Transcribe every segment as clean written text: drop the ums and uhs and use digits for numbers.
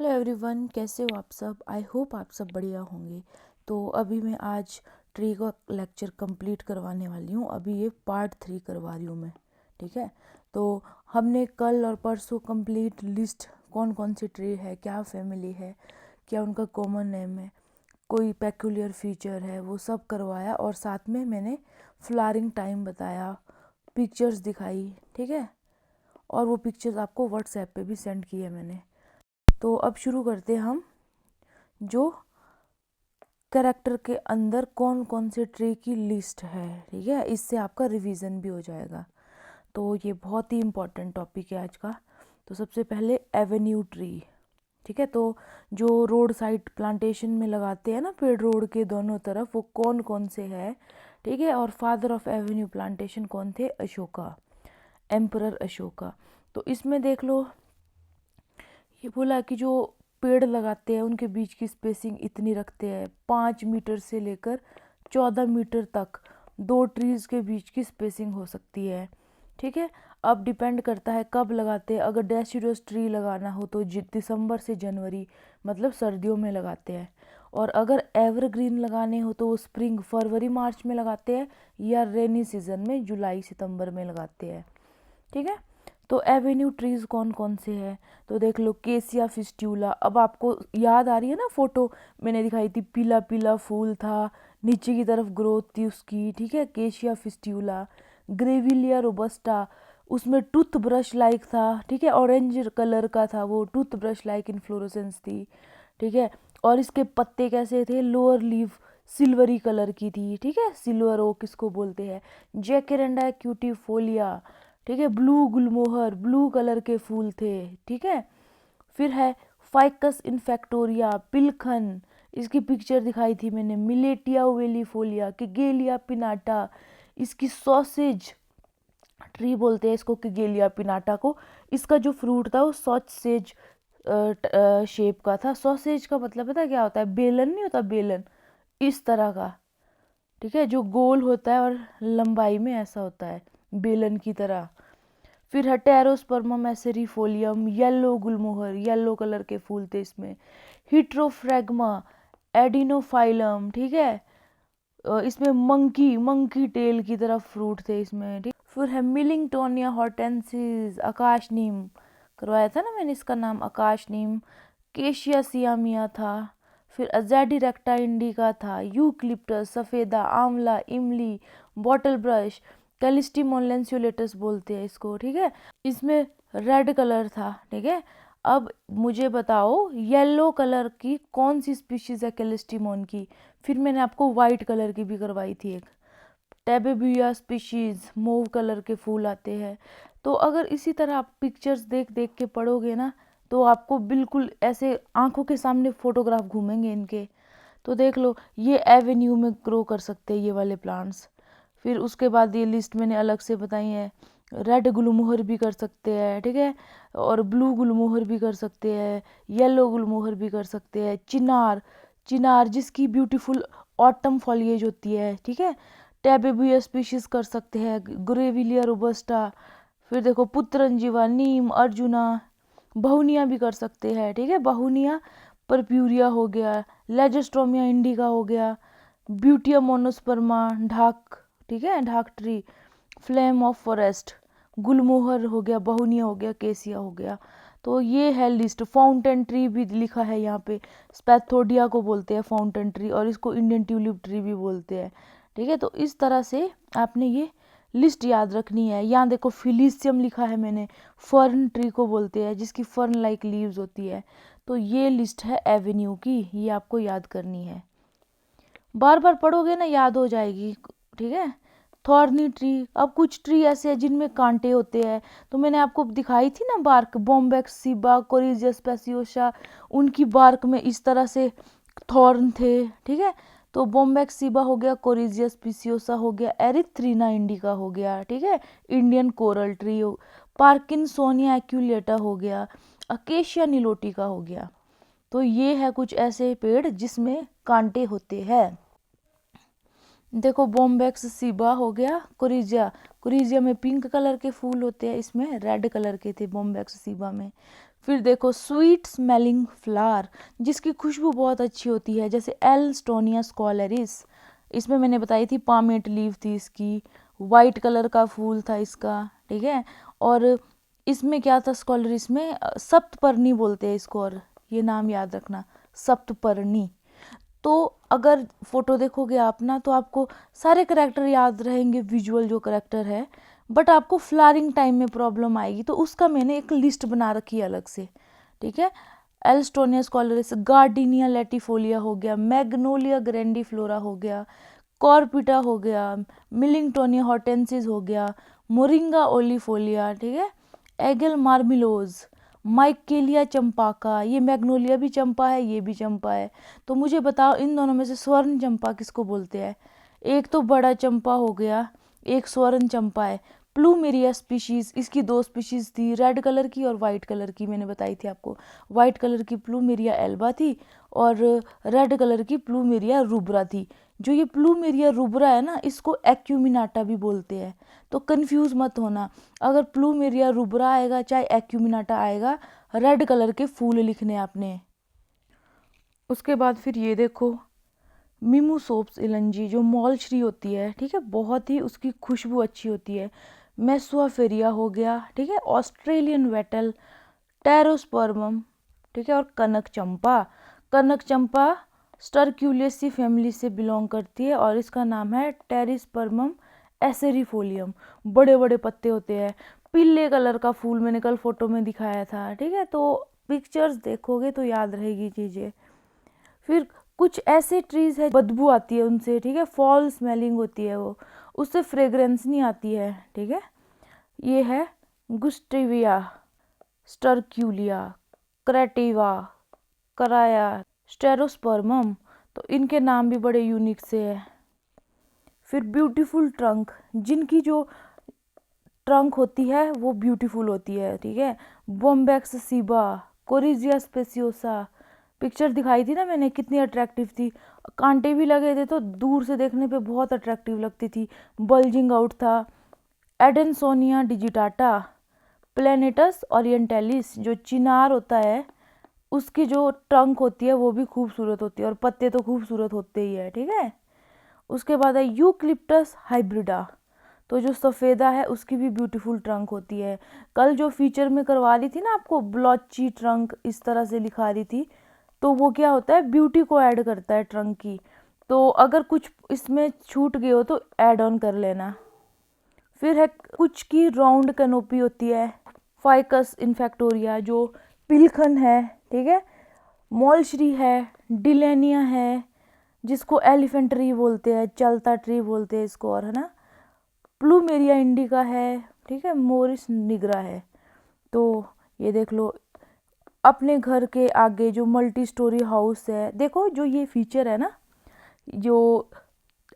Hello everyone, कैसे हो आप सब। आई होप आप सब बढ़िया होंगे। तो अभी मैं आज ट्री का लेक्चर कंप्लीट करवाने वाली हूँ। अभी ये पार्ट 3 करवा रही हूँ मैं। ठीक है, तो हमने कल और परसों कंप्लीट लिस्ट कौन कौन सी ट्री है, क्या फैमिली है, क्या उनका कॉमन नेम है, कोई पेक्यूलियर फीचर है, वो सब करवाया। और साथ में मैंने फ्लावरिंग टाइम बताया, पिक्चर्स दिखाई। ठीक है, और वो पिक्चर्स आपको व्हाट्सएप पे भी सेंड किए मैंने। तो अब शुरू करते हैं हम, जो कैरेक्टर के अंदर कौन कौन से ट्री की लिस्ट है। ठीक है, इससे आपका रिवीजन भी हो जाएगा। तो ये बहुत ही इम्पोर्टेंट टॉपिक है आज का। तो सबसे पहले एवेन्यू ट्री। ठीक है, तो जो रोड साइड प्लांटेशन में लगाते हैं ना पेड़ रोड के दोनों तरफ, वो कौन कौन से है। ठीक है, और फादर ऑफ एवेन्यू प्लांटेशन कौन थे? अशोका, एम्परर अशोका। तो इसमें देख लो, ये बोला कि जो पेड़ लगाते हैं उनके बीच की स्पेसिंग इतनी रखते हैं, 5 मीटर से लेकर 14 मीटर तक दो ट्रीज के बीच की स्पेसिंग हो सकती है। ठीक है, अब डिपेंड करता है कब लगाते हैं। अगर डेसिडुअस ट्री लगाना हो तो दिसंबर से जनवरी, मतलब सर्दियों में लगाते हैं। और अगर एवरग्रीन लगाने हो तो वो स्प्रिंग फरवरी मार्च में लगाते हैं, या रेनी सीजन में जुलाई सितंबर में लगाते हैं। ठीक है, तो एवेन्यू ट्रीज कौन कौन से हैं? तो देख लो, केसिया फिस्ट्यूला। अब आपको याद आ रही है ना, फोटो मैंने दिखाई थी, पीला पीला फूल था, नीचे की तरफ ग्रोथ थी उसकी। ठीक है, केसिया फिस्ट्यूला। ग्रेविलिया रोबस्टा, उसमें टूथ ब्रश लाइक था। ठीक है, ऑरेंज कलर का था वो, टूथ ब्रश लाइक इन्फ्लोरेसेंस थी। ठीक है, और इसके पत्ते कैसे थे? लोअर लीफ सिल्वरी कलर की थी। ठीक है, सिल्वर ओक इसको बोलते हैं। जैकेरेंडा क्यूटीफोलिया। ठीक है, ब्लू गुलमोहर, ब्लू कलर के फूल थे। ठीक है, फिर है फाइकस इन्फेक्टोरिया, पिलखन। इसकी पिक्चर दिखाई थी मैंने। मिलेटिया वेलीफोलिया, किगेलिया पिनाटा। इसकी सॉसेज ट्री बोलते हैं इसको, किगेलिया पिनाटा को। इसका जो फ्रूट था वो सॉसेज शेप का था। सॉसेज का मतलब पता है क्या होता है? बेलन नहीं होता, बेलन इस तरह का। ठीक है, जो गोल होता है और लंबाई में ऐसा होता है, बेलन की तरह। फिर है टेरोस्पर्मम एसेरिफोलियम, येलो गुलमोहर, येलो कलर के फूल थे इसमें। हिट्रोफ्रेगमा एडिनोफाइलम। ठीक है, इसमें मंकी मंकी टेल की तरह फ्रूट थे इसमें। ठीक, फिर है मिलिंगटोनिया हॉर्टेंसिस, आकाश नीम। करवाया था ना मैंने इसका नाम, आकाश नीम। केशिया सियामिया था। फिर अजेडिरेक्टा इंडिका था। यूक्लिप्टस, सफ़ेदा, आंवला, इमली, बॉटल ब्रश, कैलिस्टीमोन लेंसियोलेटस बोलते हैं इसको। ठीक है, इसमें रेड कलर था। ठीक है, अब मुझे बताओ येलो कलर की कौन सी स्पीशीज है कैलिस्टीमोन की। फिर मैंने आपको वाइट कलर की भी करवाई थी एक, टेबेब्यूया स्पीशीज, मूव कलर के फूल आते हैं। तो अगर इसी तरह आप पिक्चर्स देख देख के पढ़ोगे ना, तो आपको बिल्कुल ऐसे आंखों के सामने फोटोग्राफ घूमेंगे इनके। तो देख लो, ये एवेन्यू में ग्रो कर सकते हैं ये वाले प्लांट्स। फिर उसके बाद ये लिस्ट मैंने अलग से बताई है। रेड गुलमोहर भी कर सकते हैं। ठीक है, और ब्लू गुलमोहर भी कर सकते हैं, येलो गुलमोहर भी कर सकते हैं। चिनार, चिनार जिसकी ब्यूटीफुल ऑटम फॉलिएज होती है। ठीक है, टेबेबुया स्पीशीज कर सकते हैं, ग्रेविलिया रोबस्टा। फिर देखो पुत्रंजीवा, नीम, अर्जुना, बहुनिया भी कर सकते हैं। ठीक है, बहुनिया परप्यूरिया हो गया, लेजोस्ट्रोमिया इंडिका हो गया, ब्यूटिया मोनोस्पर्मा ढाक। ठीक है, ढाक ट्री, फ्लेम ऑफ फॉरेस्ट, गुलमोहर हो गया, बहुनिया हो गया, केसिया हो गया। तो ये है लिस्ट। फाउंटेन ट्री भी लिखा है यहाँ पे, स्पैथोडिया को बोलते हैं फाउंटेन ट्री, और इसको इंडियन ट्यूलिप ट्री भी बोलते हैं। ठीक है, तो इस तरह से आपने ये लिस्ट याद रखनी है। यहाँ देखो फिलिसियम लिखा है मैंने, फर्न ट्री को बोलते हैं, जिसकी फर्न लाइक लीव्स होती है। तो ये लिस्ट है एवेन्यू की, ये आपको याद करनी है। बार बार पढ़ोगे ना याद हो जाएगी। ठीक है, थॉर्नी ट्री। अब कुछ ट्री ऐसे हैं जिनमें कांटे होते हैं, तो मैंने आपको दिखाई थी ना बार्क, बॉम्बेक्स सीबा, कोरिजिया स्पेसियोसा, उनकी बार्क में इस तरह से थॉर्न थे। ठीक है, तो बॉम्बेक्स सीबा हो गया, कोरिजिया स्पेसियोसा हो गया, एरिथ्रीना इंडिका हो गया। ठीक है, इंडियन कोरल ट्री हो, पार्किंसोनिया एक्यूलेटा हो गया, अकेशिया निलोटिका हो गया। तो ये है कुछ ऐसे पेड़ जिसमें कांटे होते हैं। देखो बॉम्बेक्स सीबा हो गया, कोरिजिया, कोरिजिया में पिंक कलर के फूल होते हैं, इसमें रेड कलर के थे बॉम्बे एक्सेसिवा में। फिर देखो स्वीट स्मेलिंग फ्लावर, जिसकी खुशबू बहुत अच्छी होती है, जैसे एल्स्टोनिया स्कॉलरिस, इसमें मैंने बताई थी पामेट लीव थी इसकी, वाइट कलर का फूल था इसका, ठीक है। और इसमें क्या था स्कॉलरिस में, सप्तपर्णी बोलते हैं इसको, और ये नाम याद रखना सप्तपर्णी। तो अगर फोटो देखोगे आप ना तो आपको सारे करेक्टर याद रहेंगे, विजुअल जो करेक्टर है, बट आपको फ्लावरिंग टाइम में प्रॉब्लम आएगी, तो उसका मैंने एक लिस्ट बना रखी है अलग से, ठीक है। एल्स्टोनिया स्कॉलरिस, गार्डिनिया लैटिफोलिया हो गया, मैग्नोलिया ग्रैंडिफ्लोरा हो गया, कॉर्पिटा हो गया, मिलिंगटोनिया हॉर्टेंसिस हो गया, मोरिंगा ओलिफोलिया, ठीक है, एगल मार्मिलोज, माइकेलिया चंपाका, ये मैग्नोलिया भी चंपा है, ये भी चंपा है। तो मुझे बताओ इन दोनों में से स्वर्ण चंपा किसको बोलते हैं? एक तो बड़ा चंपा हो गया, एक स्वर्ण चंपा है। प्लूमेरिया स्पीशीज, इसकी दो स्पीशीज थी, रेड कलर की और वाइट कलर की, मैंने बताई थी आपको। वाइट कलर की प्लूमेरिया एल्बा थी और रेड कलर की प्लूमेरिया रूब्रा थी। जो ये प्लूमेरिया रूब्रा है ना, इसको एक्यूमिनाटा भी बोलते हैं, तो कंफ्यूज मत होना। अगर प्लूमेरिया रूब्रा आएगा चाहे एक्यूमिनाटा आएगा, रेड कलर के फूल लिखने आपने। उसके बाद फिर ये देखो मिमोसोप्स इलंजी, जो मॉलश्री होती है, ठीक है, बहुत ही उसकी खुशबू अच्छी होती है। मेसुआफेरिया हो गया, ठीक है, ऑस्ट्रेलियन वेटल, टेरोस्पर्मम, ठीक है, और कनक चंपा। कनक चंपा स्टरक्यूलेसी फैमिली से बिलोंग करती है और इसका नाम है टेरिस्पर्मम एसेरिफोलियम। बड़े बड़े पत्ते होते हैं, पीले कलर का फूल मैंने कल फोटो में दिखाया था, ठीक है, तो पिक्चर्स देखोगे तो याद रहेगी चीज़ें। फिर कुछ ऐसे ट्रीज है बदबू आती है उनसे, ठीक है, फॉल स्मेलिंग होती है वो, उससे फ्रेग्रेंस नहीं आती है, ठीक है। ये है गुस्टेविया, स्टरक्यूलिया, क्रेटिवा, कराया, स्टेरोस्पर्मम, तो इनके नाम भी बड़े यूनिक से है। फिर ब्यूटीफुल ट्रंक, जिनकी जो ट्रंक होती है वो ब्यूटीफुल होती है, ठीक है, बॉम्बेक्स सीबा, कोरिजिया स्पेसियोसा, पिक्चर दिखाई थी ना मैंने कितनी अट्रैक्टिव थी, कांटे भी लगे थे तो दूर से देखने पे बहुत अट्रैक्टिव लगती थी, बल्जिंग आउट था। एडेंसोनिया डिजिटाटा, प्लेनेटस ओरिएंटलिस, जो चिनार होता है उसकी जो ट्रंक होती है वो भी खूबसूरत होती है, और पत्ते तो खूबसूरत होते ही है, ठीक है। उसके बाद है यूक्लिप्टस हाइब्रिडा, तो जो सफ़ेदा है उसकी भी ब्यूटीफुल ट्रंक होती है। कल जो फीचर में करवा रही थी ना आपको ब्लॉची ट्रंक इस तरह से लिखा रही थी, तो वो क्या होता है, ब्यूटी को ऐड करता है ट्रंक की, तो अगर कुछ इसमें छूट गए हो तो ऐड ऑन कर लेना। फिर है कुछ की राउंड कैनोपी होती है, फाइकस इन्फेक्टोरिया जो पिलखन है, ठीक है, मॉलश्री है, डिलेनिया है, जिसको एलिफेंट ट्री बोलते हैं, चलता ट्री बोलते हैं इसको, और है ना, प्लूमेरिया इंडिका है, ठीक है, मोरिस निग्रा है। तो ये देख लो अपने घर के आगे जो मल्टी स्टोरी हाउस है, देखो जो ये फीचर है ना, जो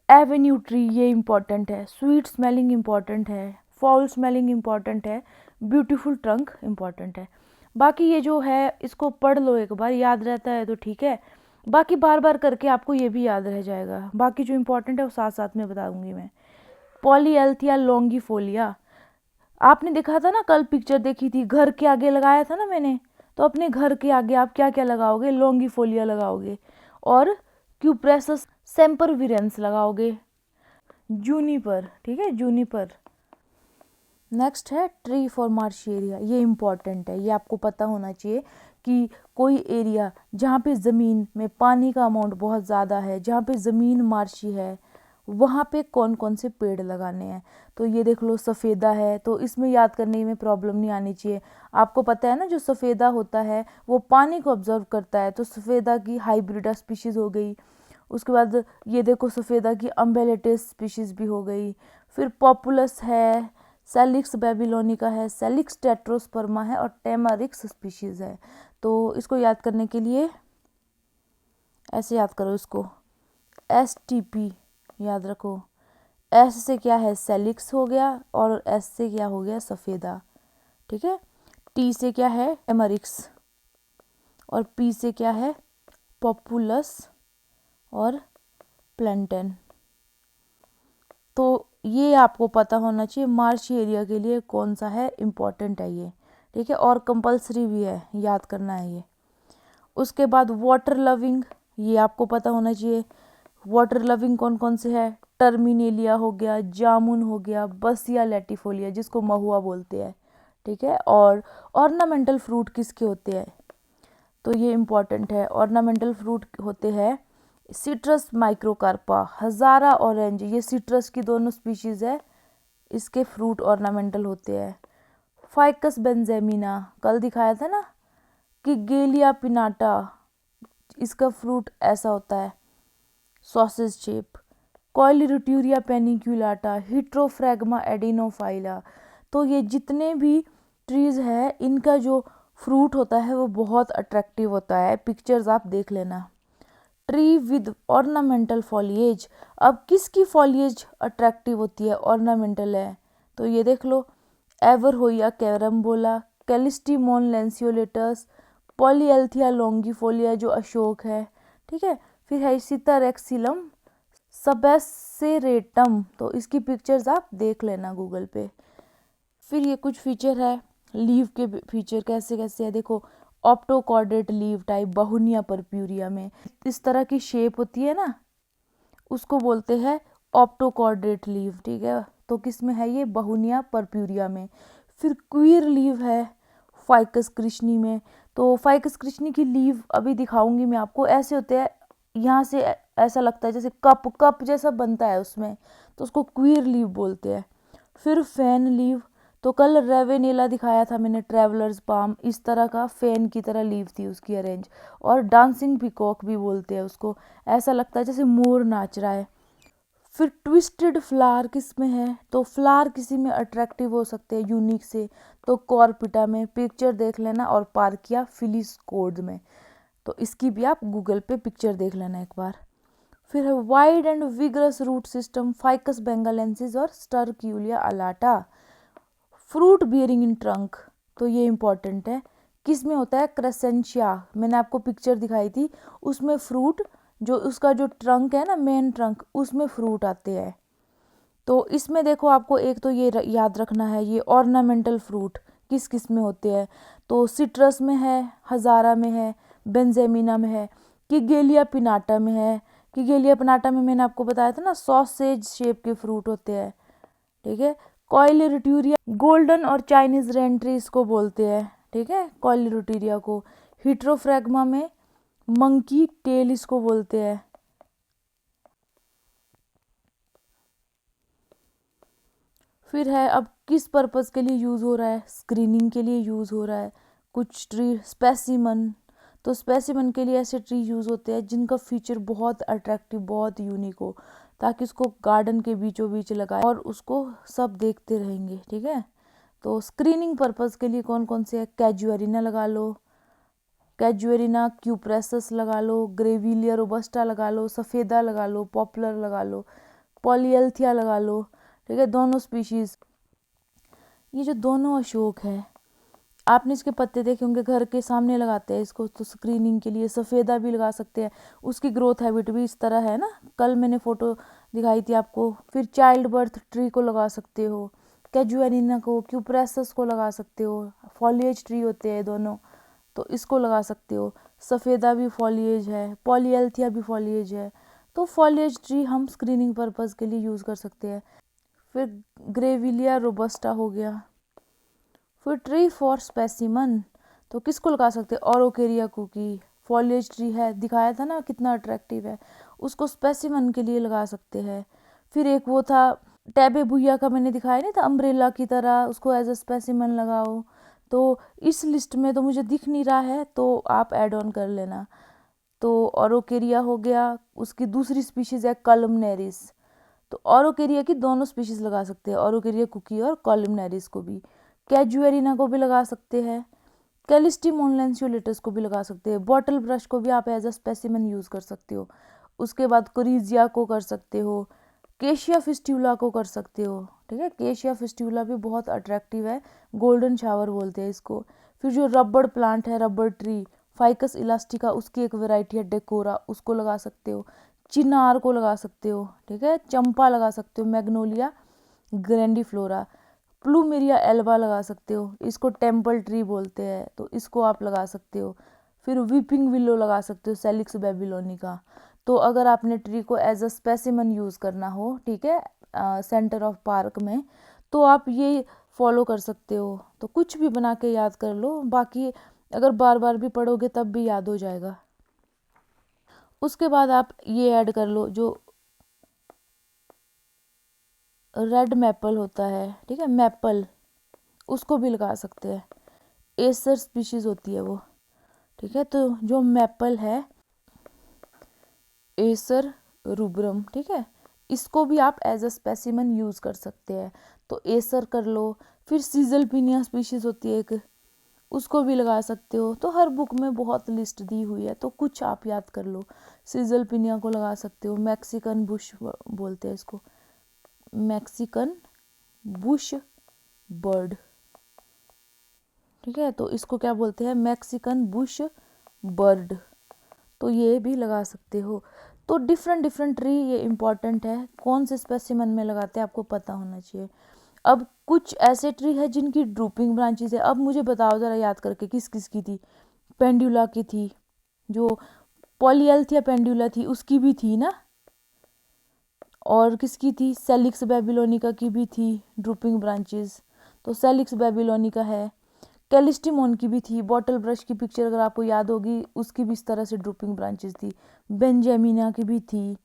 एवेन्यू ट्री, ये इम्पॉर्टेंट है, स्वीट स्मेलिंग इम्पॉर्टेंट है, फॉल स्मेलिंग इम्पॉर्टेंट है, ब्यूटीफुल ट्रंक इम्पॉर्टेंट है। बाकी ये जो है इसको पढ़ लो एक बार, याद रहता है तो ठीक है, बाकी बार बार करके आपको ये भी याद रह जाएगा। बाकी जो इम्पोर्टेंट है वो साथ साथ में बताऊंगी मैं। पॉलीएल्थिया लॉन्गिफोलिया, आपने देखा था ना कल पिक्चर देखी थी, घर के आगे लगाया था ना मैंने, तो अपने घर के आगे आप क्या क्या लगाओगे, लॉन्गिफोलिया लगाओगे और क्यूप्रेसस सेम्परविरेंस लगाओगे, जूनिपर, ठीक है, जूनिपर। नेक्स्ट है ट्री फॉर मार्शी एरिया, ये इम्पॉर्टेंट है, ये आपको पता होना चाहिए कि कोई एरिया जहाँ पे ज़मीन में पानी का अमाउंट बहुत ज़्यादा है, जहाँ पे ज़मीन मार्शी है, वहाँ पे कौन कौन से पेड़ लगाने हैं। तो ये देख लो सफ़ेदा है, तो इसमें याद करने में प्रॉब्लम नहीं आनी चाहिए। आपको पता है ना जो सफ़ेदा होता है वो पानी को ऑब्जर्व करता है, तो सफ़ेदा की हाइब्रिडा स्पीशीज़ हो गई। उसके बाद ये देखो सफ़ेदा की अम्बेलेटेस स्पीशीज़ भी हो गई। फिर पॉपुलस है, सेलिक्स बेबीलोनिका है, सेलिक्स टेट्रोस्पर्मा है और टेमारिक्स स्पीशीज़ है। तो इसको याद करने के लिए ऐसे याद करो इसको, STP याद रखो, S से क्या है सेलिक्स हो गया और S से क्या हो गया सफ़ेदा, ठीक है, T से क्या है टेमारिक्स और P से क्या है पॉपुलस और प्लेंटेन। तो ये आपको पता होना चाहिए मार्शी एरिया के लिए कौन सा है, इम्पोर्टेंट है ये, ठीक है, और कंपलसरी भी है, याद करना है ये। उसके बाद वाटर लविंग, ये आपको पता होना चाहिए। वाटर लविंग कौन कौन से है, टर्मिनेलिया हो गया, जामुन हो गया, बसिया लैटिफोलिया जिसको महुआ बोलते हैं, ठीक है। और ऑर्नामेंटल फ्रूट किसके होते हैं, तो ये इम्पॉर्टेंट है। ऑर्नामेंटल फ्रूट होते हैं सिट्रस माइक्रोकार्पा, हजारा ऑरेंज, ये सिट्रस की दोनों स्पीशीज है, इसके फ्रूट ऑर्नामेंटल होते हैं। फाइकस बेंजेमिना कल दिखाया था ना, कि गेलिया पिनाटा, इसका फ्रूट ऐसा होता है सॉसेज शेप। कॉइलिरुट्यूरिया पेनिक्यूलाटा, हिट्रोफ्रैगमा एडिनोफाइला, तो ये जितने भी ट्रीज है इनका जो फ्रूट होता है वो बहुत अट्रैक्टिव होता है। पिक्चर्स आप देख लेना। ट्री विद ऑर्नामेंटल फॉलिएज, अब किसकी फॉलिएज अट्रैक्टिव होती है, ऑर्नामेंटल है, तो ये देख लो, एवरहोइया कैरम्बोला, कैलिस्टीमोन लेंसियोलेटस, पॉलीएल्थिया लॉन्गिफोलिया जो अशोक है, ठीक है। फिर है सितारेक्सिलम सबेसेरेटम, तो इसकी पिक्चर्स आप देख लेना गूगल पे। फिर ये कुछ फीचर है, लीव के फीचर कैसे कैसे है, देखो ऑप्टोकॉर्डेट लीव टाइप बहुनिया परप्यूरिया में इस तरह की शेप होती है ना, उसको बोलते हैं ऑप्टोकॉर्डेट लीव, ठीक है। तो किस में है ये, बहुनिया परप्यूरिया में। फिर क्वीर लीव है फाइकस कृष्णी में, तो फाइकस कृष्णी की लीव अभी दिखाऊंगी मैं आपको, ऐसे होते हैं, यहाँ से ऐसा लगता है जैसे कप कप जैसा बनता है उसमें, तो उसको क्वीर लीव बोलते हैं। फिर फैन लीव, तो कल रेवेनेला दिखाया था मैंने, ट्रैवलर्स पाम, इस तरह का फैन की तरह लीव थी उसकी अरेंज। और डांसिंग पिकॉक भी बोलते हैं उसको, ऐसा लगता है जैसे मोर नाच रहा है। फिर ट्विस्टेड फ्लावर किस में है, तो फ्लावर किसी में अट्रैक्टिव हो सकते हैं यूनिक से, तो कॉर्पिटा में, पिक्चर देख लेना, और पार्किया फिलिस्कोड में, तो इसकी भी आप गूगल पे पिक्चर देख लेना एक बार। फिर है wide and vigorous root system, Ficus benghalensis और Sterculia alata, fruit bearing in trunk, तो ये इंपॉर्टेंट है, किस में होता है, क्रेसेंशिया, मैंने आपको पिक्चर दिखाई थी, उसमें फ्रूट जो उसका जो ट्रंक है ना, मेन ट्रंक, उसमें फ्रूट आते हैं। तो इसमें देखो आपको एक तो ये याद रखना है, ये ऑर्नामेंटल फ्रूट किस किस में होते हैं, तो सिट्रस में है, हजारा में है, बेंजेमिना में है, किगेलिया पिनाटा में है। किगेलिया पिनाटा में मैंने आपको बताया था ना, सॉसेज शेप के फ्रूट होते हैं, ठीक है। कॉइलिरुट्यूरिया गोल्डन और चाइनीज रेन ट्री इसको बोलते हैं, ठीक है, कॉइलिरुट्यूरिया को। हिट्रोफ्रैगमा में मंकी टेल इसको बोलते हैं। फिर है अब किस पर्पस के लिए यूज़ हो रहा है, स्क्रीनिंग के लिए यूज़ हो रहा है। कुछ ट्री स्पेसिमन, तो स्पेसिमन के लिए ऐसे ट्री यूज़ होते हैं जिनका फीचर बहुत अट्रैक्टिव, बहुत यूनिक हो, ताकि उसको गार्डन के बीचों बीच लगाए और उसको सब देखते रहेंगे, ठीक है। तो स्क्रीनिंग पर्पस के लिए कौन कौन से है, कैजुअरिना लगा लो, कैजुअरिना क्यूप्रेसस लगा लो, ग्रेविलिया रोबस्टा लगा लो, सफ़ेदा लगा लो, पॉपुलर लगा लो, पॉलीएल्थिया लगा लो, ठीक है, दोनों स्पीशीज़। ये जो दोनों अशोक है, आपने इसके पत्ते देखे होंगे, घर के सामने लगाते हैं इसको, तो स्क्रीनिंग के लिए। सफ़ेदा भी लगा सकते हैं, उसकी ग्रोथ हैबिट भी इस तरह है ना, कल मैंने फ़ोटो दिखाई थी आपको। फिर चाइल्ड बर्थ ट्री को लगा सकते हो, कैजुअरिना को, क्यूप्रेसस को लगा सकते हो, फॉलिएज ट्री होते हैं दोनों, तो इसको लगा सकते हो। सफ़ेदा भी फॉलिएज है, पॉलीएल्थिया भी फॉलिएज है, तो फॉलिएज ट्री हम स्क्रीनिंग पर्पज़ के लिए यूज़ कर सकते हैं। फिर ग्रेविलिया रोबस्टा हो गया। फिर ट्री फॉर स्पेसिमन, तो किसको लगा सकते हैं, ओरोकेरिया कुकी, फॉलिएज ट्री है, दिखाया था ना कितना अट्रैक्टिव है, उसको स्पेसिमन के लिए लगा सकते हैं। फिर एक वो था टैबे भुइया का, मैंने दिखाया नहीं था, अम्ब्रेला की तरह, उसको एज अ स्पेसिमन लगाओ। तो इस लिस्ट में तो मुझे दिख नहीं रहा है, तो आप ऐड ऑन कर लेना। तो ओरोकेरिया हो गया, उसकी दूसरी स्पीशीज़ है कॉलमनेरिस, तो ओरोकेरिया की दोनों स्पीशीज लगा सकते हैं, ओरोकेरिया कुकी और कॉलमनेरिस को भी। कैजुएरिना को भी लगा सकते हैं, कैलिस्टीमोन लेंसियोलेटस को भी लगा सकते हैं, बॉटल ब्रश को भी आप एज अ स्पेसिमन यूज़ कर सकते हो। उसके बाद कोरिजिया को कर सकते हो, केशिया फिस्ट्यूला को कर सकते हो, ठीक है, केशिया फिस्ट्यूला भी बहुत अट्रैक्टिव है, गोल्डन शावर बोलते हैं इसको। फिर जो रबड़ प्लांट है, रबड़ ट्री, फाइकस इलास्टिका, उसकी एक वेराइटी है डेकोरा, उसको लगा सकते हो। चिनार को लगा सकते हो, ठीक है, चंपा लगा सकते हो, मैग्नोलिया ग्रैंडीफ्लोरा, प्लूमेरिया एल्बा लगा सकते हो, इसको टेम्पल ट्री बोलते हैं तो इसको आप लगा सकते हो। फिर वीपिंग विलो लगा सकते हो, सेलिक्स बेबीलोनिका। तो अगर आपने ट्री को एज अ स्पेसिमन यूज़ करना हो, ठीक है, सेंटर ऑफ पार्क में, तो आप ये फॉलो कर सकते हो। तो कुछ भी बना के याद कर लो, बाकी अगर बार बार भी पढ़ोगे तब भी याद हो जाएगा। उसके बाद आप ये ऐड कर लो, जो रेड मैपल होता है, ठीक है, मैपल, उसको भी लगा सकते हैं। एसर स्पीशीज होती है वो, ठीक है। तो जो मैपल है, एसर रूब्रम, ठीक है, इसको भी आप एज अ स्पेसिमन यूज़ कर सकते हैं। तो एसर कर लो। फिर सीजलपिनिया स्पीशीज होती है एक, उसको भी लगा सकते हो। तो हर बुक में बहुत लिस्ट दी हुई है, तो कुछ आप याद कर लो। सीजलपिनिया को लगा सकते हो, मैक्सिकन बुश बोलते हैं इसको, मैक्सिकन बुश बर्ड, ठीक है, तो इसको क्या बोलते हैं, मैक्सिकन बुश बर्ड। तो ये भी लगा सकते हो। तो डिफरेंट डिफरेंट ट्री, ये इम्पॉर्टेंट है, कौन से स्पेसिमन में लगाते हैं आपको पता होना चाहिए। अब कुछ ऐसे ट्री है जिनकी ड्रूपिंग ब्रांचेस है। अब मुझे बताओ ज़रा याद करके किस किस की थी। पेंडुला की थी, जो पॉलीएल्थिया पेंडुला थी उसकी भी थी ना, और किसकी थी, सेलिक्स बेबीलोनिका की भी थी ड्रूपिंग ब्रांचेस। तो सेलिक्स बेबीलोनिका है। कैलिस्टिमोन की भी थी, बॉटल ब्रश की पिक्चर अगर आपको याद होगी, उसकी भी इस तरह से ड्रूपिंग ब्रांचेस थी। बेंजामिना की भी थी,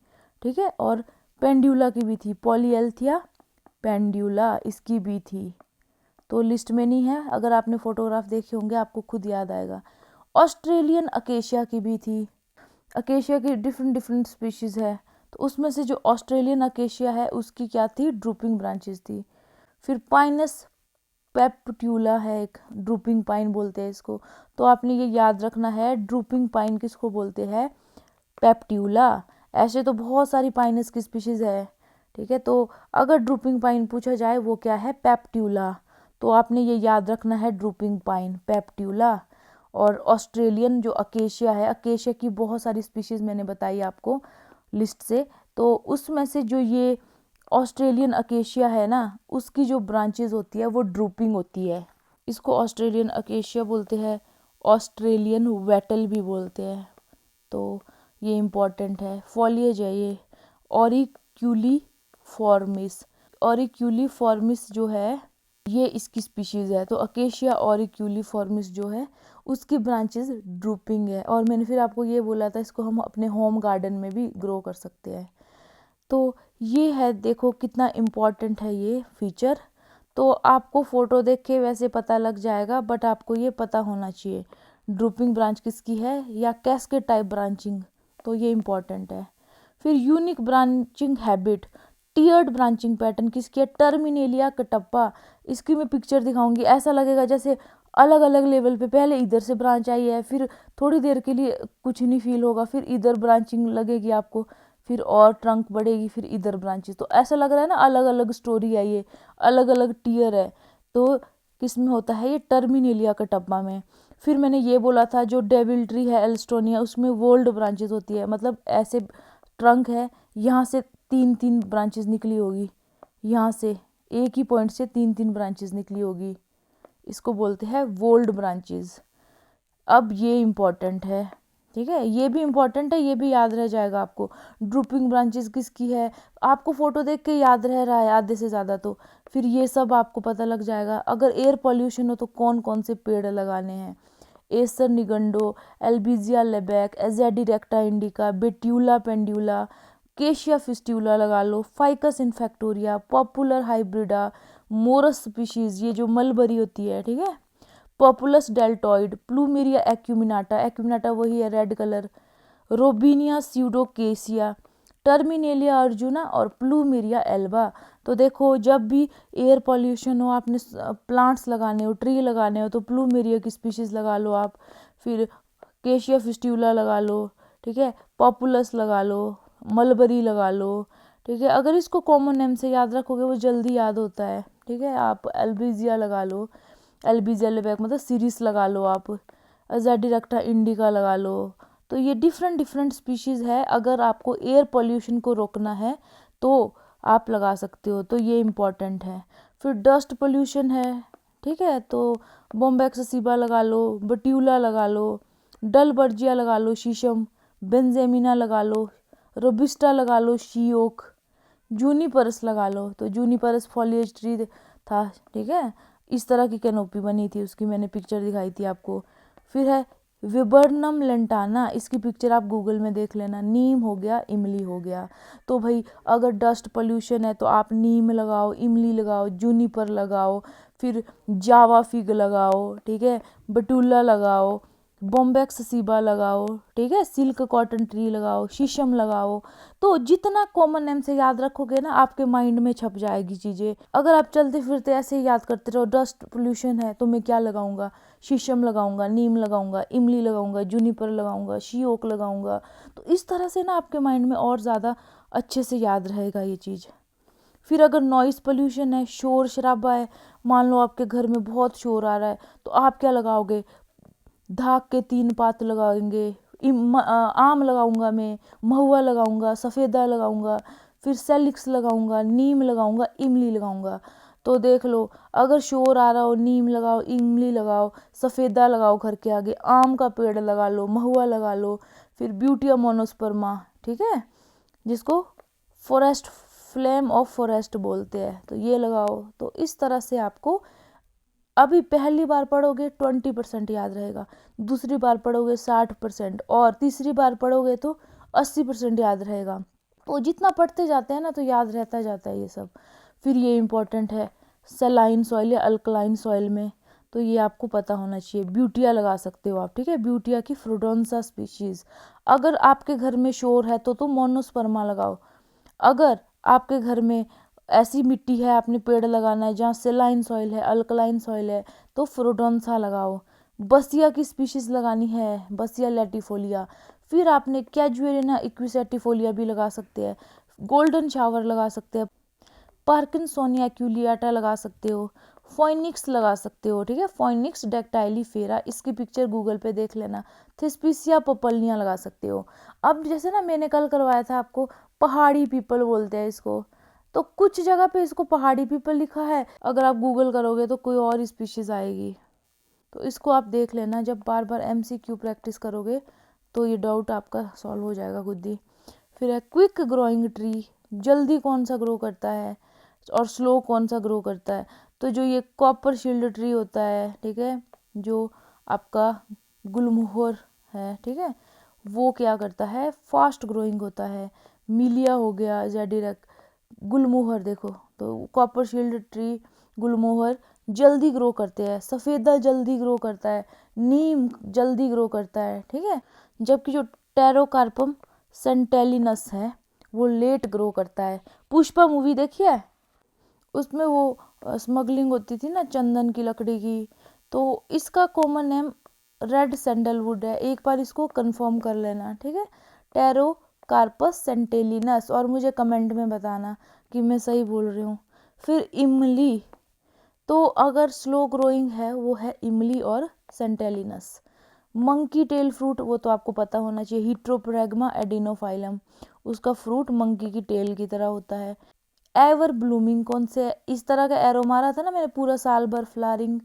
ठीक है, और पेंडुला की भी थी, पॉलीएल्थिया पेंडुला इसकी भी थी। तो लिस्ट में नहीं है, अगर आपने फोटोग्राफ देखे होंगे आपको खुद याद आएगा। ऑस्ट्रेलियन अकेशिया की भी थी। अकेशिया की डिफरेंट डिफरेंट स्पीशीज़ है, तो उसमें से जो ऑस्ट्रेलियन अकेशिया है उसकी क्या थी, ड्रूपिंग ब्रांचेस थी। फिर पाइनस पेप्ट्यूला है एक, ड्रूपिंग पाइन बोलते हैं इसको। तो आपने ये याद रखना है, ड्रूपिंग पाइन किसको बोलते हैं, पेप्ट्यूला। ऐसे तो बहुत सारी पाइनस की स्पीशीज़ है, ठीक है, तो अगर ड्रूपिंग पाइन पूछा जाए वो क्या है, पेप्ट्यूला। तो आपने ये याद रखना है, ड्रूपिंग पाइन, पेप्ट्यूला। और ऑस्ट्रेलियन जो अकेशिया है, अकेशिया की बहुत सारी स्पीशीज़ मैंने बताई आपको लिस्ट से, तो उसमें से जो ये ऑस्ट्रेलियन अकेशिया है ना, उसकी जो ब्रांचेज होती है वो ड्रूपिंग होती है। इसको ऑस्ट्रेलियन अकेशिया बोलते हैं, ऑस्ट्रेलियन वेटल भी बोलते हैं। तो ये इम्पॉर्टेंट है। फॉलिएज है ये, ऑरिक्यूलिफॉर्मिस। ऑरिक्यूलिफॉर्मिस जो है ये इसकी स्पीशीज़ है। तो अकेशिया ऑरिक्यूलिफॉर्मिस जो है उसकी ब्रांचेस ड्रूपिंग है। और मैंने फिर आपको ये बोला था, इसको हम अपने होम गार्डन में भी ग्रो कर सकते हैं। तो ये है, देखो कितना इम्पॉर्टेंट है ये फीचर। तो आपको फ़ोटो देख के वैसे पता लग जाएगा, बट आपको ये पता होना चाहिए ड्रूपिंग ब्रांच किसकी है या कैस्केड टाइप ब्रांचिंग, तो ये इम्पॉर्टेंट है। फिर unique branching habit, tiered branching pattern किसकी है, टर्मिनेलिया कटप्पा। इसकी मैं पिक्चर दिखाऊंगी, ऐसा लगेगा जैसे अलग अलग लेवल पे पहले इधर से ब्रांच आई है, फिर थोड़ी देर के लिए कुछ नहीं फील होगा, फिर इधर ब्रांचिंग लगेगी आपको, फिर और ट्रंक बढ़ेगी, फिर इधर ब्रांचेस। तो ऐसा लग रहा है ना अलग अलग स्टोरी है, ये अलग अलग टीयर है। तो किस में होता है ये, टर्मिनेलिया कटप्पा में। फिर मैंने ये बोला था जो डेविल ट्री है एल्स्टोनिया, उसमें वोल्ड ब्रांचेस होती है, मतलब ऐसे ट्रंक है, यहाँ से तीन तीन ब्रांचेस निकली होगी, यहाँ से एक ही पॉइंट से तीन तीन ब्रांचेस निकली होगी, इसको बोलते हैं वोल्ड ब्रांचेस। अब ये इम्पॉर्टेंट है, ठीक है, ये भी इम्पॉर्टेंट है, ये भी याद रह जाएगा आपको। ड्रूपिंग ब्रांचेस किसकी है, आपको फोटो देख के याद रह रहा है आधे से ज़्यादा, तो फिर ये सब आपको पता लग जाएगा। अगर एयर पॉल्यूशन हो तो कौन कौन से पेड़ लगाने हैं, एसर निगंडो, एल्बिजिया लेबैक, एजेडिरेक्टा इंडिका, बेट्यूला पेंड्यूला, केशिया फिस्ट्यूला लगा लो, ficus infectoria, populus hybrida, morus species, ये जो मलबरी होती है, ठीक है, populus deltoid, plumeria acuminata, acuminata वही है red colour, robinia pseudoacacia, terminalia arjuna और प्लूमेरिया एल्बा। तो देखो जब भी एयर पॉल्यूशन हो, आपने प्लांट्स लगाने हो, ट्री लगाने हो, तो प्लूमेरिया की स्पीशीज़ लगा लो आप। फिर केशिया फिस्ट्यूला लगा लो, ठीक है, पॉपुलस लगा लो, मलबरी लगा लो, ठीक है। अगर इसको कॉमन नेम से याद रखोगे वो जल्दी याद होता है, ठीक है। आप एल्बिजिया लगा लो, एल्बिजिया लेबैक मतलब सीरीस लगा लो आप, एजेडिरेक्टा इंडिका लगा लो। तो ये डिफरेंट डिफरेंट स्पीशीज़ है। अगर आपको एयर पोल्यूशन को रोकना है तो आप लगा सकते हो, तो ये इम्पॉर्टेंट है। फिर डस्ट पोल्यूशन है, ठीक है, तो बोम्बैक्स ससीबा लगा लो, बट्यूला लगा लो, डलबर्जिया लगा लो, शीशम, बेंजेमिना लगा लो, रोबिस्टा लगा लो, शीओक, जूनिपर्स लगा लो, तो जूनिपर्स फॉलिएज ट्री था, ठीक है, इस तरह की कैनोपी बनी थी उसकी, मैंने पिक्चर दिखाई थी आपको। फिर है विबर्नम लेंटाना, इसकी पिक्चर आप गूगल में देख लेना। नीम हो गया, इमली हो गया। तो भाई अगर डस्ट पोल्यूशन है तो आप नीम लगाओ, इमली लगाओ, जूनिपर लगाओ, फिर जावा फिग लगाओ, ठीक है, बटूला लगाओ, बॉम्बैक्स ससीबा लगाओ, ठीक है, सिल्क कॉटन ट्री लगाओ, शीशम लगाओ। तो जितना कॉमन नेम से याद रखोगे ना, आपके माइंड में छप जाएगी चीज़ें। अगर आप चलते फिरते ऐसे ही याद करते रहो, डस्ट पोल्यूशन है तो मैं क्या लगाऊंगा, शीशम लगाऊंगा, नीम लगाऊंगा, इमली लगाऊंगा, जूनिपर लगाऊंगा, शीओक लगाऊंगा, तो इस तरह से ना आपके माइंड में और ज़्यादा अच्छे से याद रहेगा ये चीज़। फिर अगर नॉइस पोल्यूशन है, शोर शराबा है, मान लो आपके घर में बहुत शोर आ रहा है, तो आप क्या लगाओगे, धाक के 3 पात लगाएंगे, आम लगाऊंगा मैं, महुआ लगाऊंगा, सफ़ेदा लगाऊंगा, फिर सेलिक्स लगाऊंगा, नीम लगाऊंगा, इमली लगाऊंगा। तो देख लो, अगर शोर आ रहा हो, नीम लगाओ, इमली लगाओ, सफ़ेदा लगाओ घर के आगे, आम का पेड़ लगा लो, महुआ लगा लो, फिर ब्यूटिया मोनोस्पर्मा, ठीक है, जिसको फॉरेस्ट फ्लेम ऑफ फॉरेस्ट बोलते हैं, तो ये लगाओ। तो इस तरह से आपको अभी पहली बार पढ़ोगे 20% याद रहेगा, दूसरी बार पढ़ोगे 60%, और तीसरी बार पढ़ोगे तो 80% याद रहेगा। तो जितना पढ़ते जाते हैं ना तो याद रहता जाता है ये सब। फिर ये इम्पोर्टेंट है, सलाइन सॉइल या अल्कलाइन सॉइल में, तो ये आपको पता होना चाहिए। ब्यूटिया लगा सकते हो आप, ठीक है, ब्यूटिया की फ्रोडोंसा स्पीशीज़। अगर आपके घर में शोर है तो मोनोस्पर्मा लगाओ। अगर आपके घर में ऐसी मिट्टी है, आपने पेड़ लगाना है जहाँ सेलाइन सॉइल है, अल्कलाइन सॉइल है, तो फ्रोडोंसा लगाओ। बसिया की स्पीशीज लगानी है, बसिया लैटिफोलिया। फिर आपने कैजुएरिना इक्विसेटिफोलिया भी लगा सकते हैं, गोल्डन शावर लगा सकते हैं, पार्किंसोनिया एक्यूलियाटा लगा सकते हो, फोइनिक्स लगा सकते हो, ठीक है, फोइनिक्स डेक्टाइलीफेरा, इसकी पिक्चर गूगल पे देख लेना। थिस्पिसिया पपलनिया लगा सकते हो। अब जैसे ना मैंने कल करवाया था आपको, पहाड़ी पीपल बोलते हैं इसको, तो कुछ जगह पे इसको पहाड़ी पीपल लिखा है, अगर आप गूगल करोगे तो कोई और स्पीशीज आएगी, तो इसको आप देख लेना। जब बार बार MCQ प्रैक्टिस करोगे तो ये डाउट आपका सॉल्व हो जाएगा खुद ही। फिर है क्विक ग्रोइंग ट्री, जल्दी कौन सा ग्रो करता है और स्लो कौन सा ग्रो करता है, तो जो ये कॉपर शील्ड ट्री होता है, ठीक है, जो आपका गुलमोहर है, ठीक है, वो क्या करता है, फास्ट ग्रोइंग होता है। मिलिया हो गया, जेडिरक, गुलमोहर देखो, तो कॉपर शील्ड ट्री, गुलमोहर जल्दी ग्रो करते हैं, सफ़ेदा जल्दी ग्रो करता है, नीम जल्दी ग्रो करता है, ठीक है, जबकि जो टेरोकार्पम सेंटेलिनस है वो लेट ग्रो करता है। पुष्पा मूवी देखी है, उसमें वो स्मगलिंग होती थी ना चंदन की लकड़ी की, तो इसका कॉमन नेम रेड सैंडलवुड है, एक बार इसको कंफर्म कर लेना, ठीक है, टेरोकार्पस सेंटेलिनस, और मुझे कमेंट में बताना कि मैं सही बोल रही हूँ। फिर इमली, तो अगर स्लो ग्रोइंग है वो है इमली और सेंटेलिनस। मंकी टेल फ्रूट, वो तो आपको पता होना चाहिए, हिट्रोप्रेगमा एडिनोफाइलम, उसका फ्रूट मंकी की टेल की तरह होता है। एवर ब्लूमिंग कौन से, इस तरह का एरो मारा था ना मैंने, पूरा साल भर फ्लावरिंग।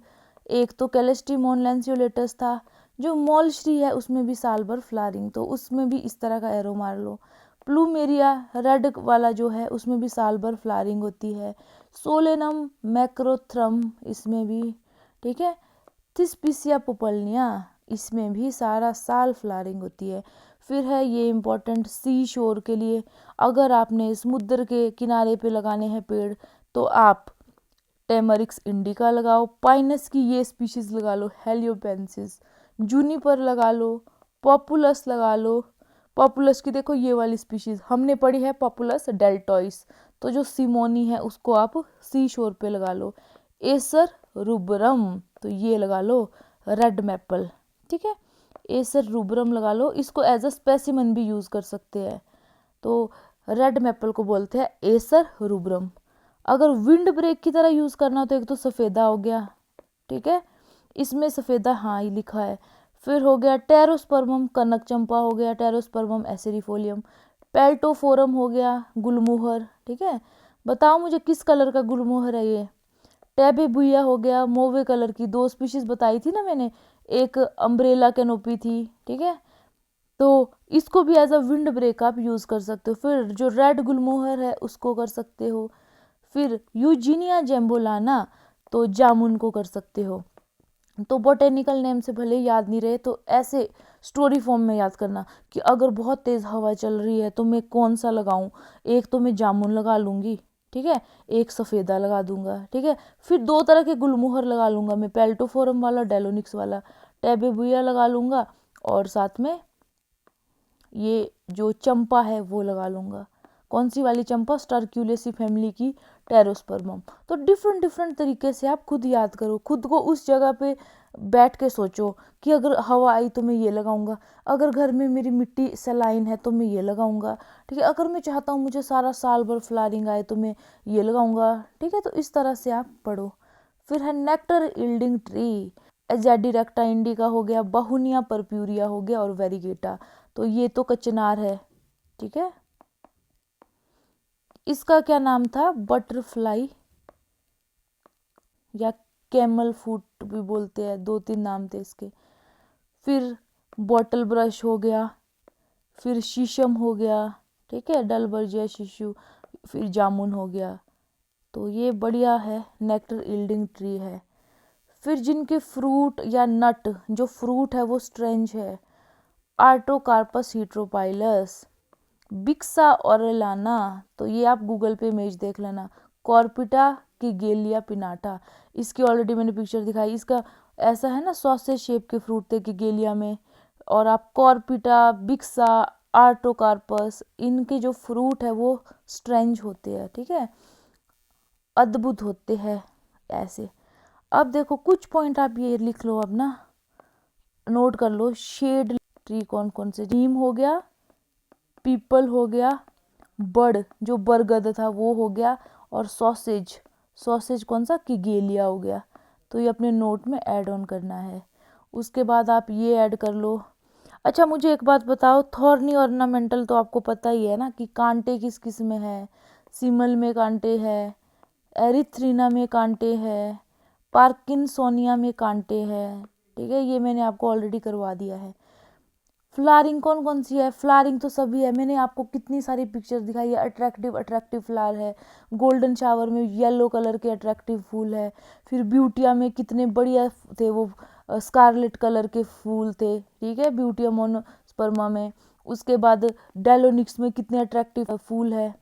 एक तो कैलेस्ट्रीमोन लैंसियोलेटस था, जो मॉलश्री है उसमें भी साल भर फ्लावरिंग, तो उसमें भी इस तरह का एरो मार लो। प्लूमेरिया रेड वाला जो है उसमें भी साल भर फ्लावरिंग होती है। सोलेनम मैक्रोथ्रम, इसमें भी, ठीक है, थिस्पिसिया पुपलनिया, इसमें भी सारा साल फ्लावरिंग होती है। फिर है ये इम्पोर्टेंट सी शोर के लिए, अगर आपने समुद्र के किनारे पे लगाने हैं पेड़ तो आप टेमरिक्स इंडिका लगाओ, पाइनस की ये स्पीशीज लगा लो, हेलियोपेंसिस, जूनिपर लगा लो, पॉपुलस लगा लो। पॉपुलस की देखो ये वाली स्पीशीज हमने पढ़ी है, पॉपुलस डेल्टोइस, तो जो सिमोनी है उसको आप सी शोर पे लगा लो। एसर रुबरम, तो ये लगा लो, रेड मैपल, ठीक है, एसर रुबरम लगा लो, इसको एज अ स्पेसिमन भी यूज़ कर सकते हैं, तो रेड मैपल को बोलते हैं एसर रुबरम। अगर विंड ब्रेक की तरह यूज़ करना हो तो एक तो सफ़ेदा हो गया, ठीक है, इसमें सफ़ेदा हाँ ही लिखा है। फिर हो गया टेरोस्पर्मम, कनक चंपा हो गया, टेरोस्पर्मम एसेरिफोलियम, पेल्टोफोरम हो गया, गुलमोहर, ठीक है, बताओ मुझे किस कलर का गुलमोहर है ये। टैबे बुया हो गया, मोवे कलर की, दो स्पीशीज बताई थी ना मैंने, एक अम्ब्रेला कैनोपी थी, ठीक है। तो इसको भी एज अ विंड ब्रेक आप यूज कर सकते हो। फिर जो रेड गुलमोहर है उसको कर सकते हो। फिर यूजीनिया जेम्बोलाना, तो जामुन को कर सकते हो। तो बोटेनिकल नेम से भले याद नहीं रहे तो ऐसे स्टोरी फॉर्म में याद करना कि अगर बहुत तेज हवा चल रही है तो मैं कौन सा लगाऊं। एक तो मैं जामुन लगा लूंगी, ठीक है, एक सफ़ेदा लगा दूंगा, ठीक है। फिर दो तरह के गुलमोहर लगा लूंगा मैं, पेल्टोफोरम वाला, डेलोनिक्स वाला। टैबेबुया लगा लूंगा और साथ में ये जो चंपा है वो लगा लूंगा। कौन सी वाली चंपा? स्टारक्यूलेसी फैमिली की टेरोस्पर्मम। तो डिफरेंट डिफरेंट तरीके से आप खुद याद करो, खुद को उस जगह पे बैठ के सोचो कि अगर हवा आई तो मैं ये लगाऊंगा, अगर घर में मेरी मिट्टी सलाइन है तो मैं ये लगाऊंगा, ठीक है, अगर मैं चाहता हूँ मुझे सारा साल भर फ्लावरिंग आए तो मैं ये लगाऊंगा, ठीक है। तो इस तरह से आप पढ़ो। फिर है नेक्टर यील्डिंग ट्री, एजेडिरेक्टा इंडिका हो गया, बहुनिया परप्यूरिया हो गया और वेरीगेटा। तो ये तो कचनार है, ठीक है। इसका क्या नाम था? बटरफ्लाई या कैमल फूट भी बोलते हैं, दो तीन नाम थे इसके। फिर बॉटल ब्रश हो गया, फिर शीशम हो गया, ठीक है, डलबर्जिया शिशु, फिर जामुन हो गया। तो ये बढ़िया है, नेक्टर यील्डिंग ट्री है। फिर जिनके फ्रूट या नट, जो फ्रूट है वो स्ट्रेंज है, आर्टोकार्पस हीट्रोपाइलस, बिक्सा ओरेलाना, तो ये आप गूगल पे इमेज देख लेना, कॉर्पिटा की गेलिया पिनाटा, इसकी ऑलरेडी मैंने पिक्चर दिखाई। इसका ऐसा है ना, सॉसेज शेप के फ्रूट थे कि गेलिया में। और आप कॉर्पिटा, बिक्सा, आर्टोकार्पस, इनके जो फ्रूट है वो स्ट्रेंज होते हैं, ठीक है, अद्भुत होते हैं ऐसे। अब देखो कुछ पॉइंट आप ये लिख लो, अब ना नोट कर लो। शेड ट्री कौन कौन से? नीम हो गया, पीपल हो गया, बड़ जो बरगद था वो हो गया, और सॉसेज, सॉसेज कौन सा? किगेलिया हो गया। तो ये अपने नोट में ऐड ऑन करना है। उसके बाद आप ये ऐड कर लो। अच्छा मुझे एक बात बताओ, थॉर्नी ऑर्नामेंटल तो आपको पता ही है ना कि कांटे किस किस में है। सिमल में कांटे है, एरिथ्रीना में कांटे है, पार्किंसोनिया में कांटे हैं, ठीक है, ये मैंने आपको ऑलरेडी करवा दिया है। फ्लावरिंग कौन कौन सी है? फ्लावरिंग तो सभी है, मैंने आपको कितनी सारी पिक्चर दिखाई है। अट्रैक्टिव अट्रैक्टिव फ्लावर है, गोल्डन शावर में येलो कलर के अट्रैक्टिव फूल है। फिर ब्यूटिया में कितने बढ़िया थे वो, स्कारलेट कलर के फूल थे, ठीक है, ब्यूटिया मोनोस्पर्मा में। उसके बाद डेलोनिक्स में कितने अट्रैक्टिव फूल है।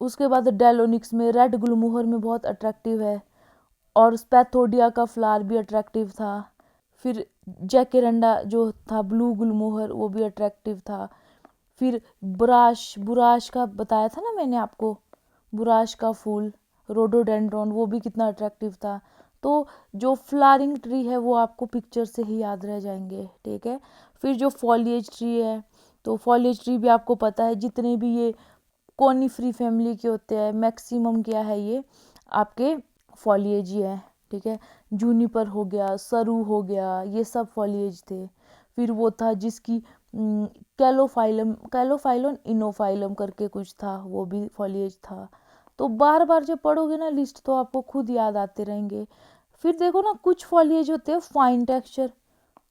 उसके बाद डेलोनिक्स में रेड गुलमोहर में बहुत अट्रैक्टिव है, और स्पैथोडिया का फ्लावर भी अट्रैक्टिव था। फिर जैकेरंडा जो था ब्लू गुलमोहर वो भी अट्रैक्टिव था। फिर बुराश, बुराश का बताया था ना मैंने आपको, बुराश का फूल रोडोडेंड्रॉन, वो भी कितना अट्रैक्टिव था। तो जो फ्लावरिंग ट्री है वो आपको पिक्चर से ही याद रह जाएंगे, ठीक है। फिर जो फॉलिएज ट्री है, तो फॉलिएज ट्री भी आपको पता है, जितने भी ये कोनिफ्री फैमिली के होते हैं मैक्सिमम क्या है, ये आपके फॉलिएज ही है, ठीक है। जूनिपर हो गया, सरू हो गया, ये सब फॉलिएज थे। फिर वो था जिसकी कैलोफाइलम, कैलोफाइलोन इनोफाइलम करके कुछ था, वो भी फॉलिएज था। तो बार बार जब पढ़ोगे ना लिस्ट तो आपको खुद याद आते रहेंगे। फिर देखो ना, कुछ फॉलिएज होते हैं फाइन टेक्सचर,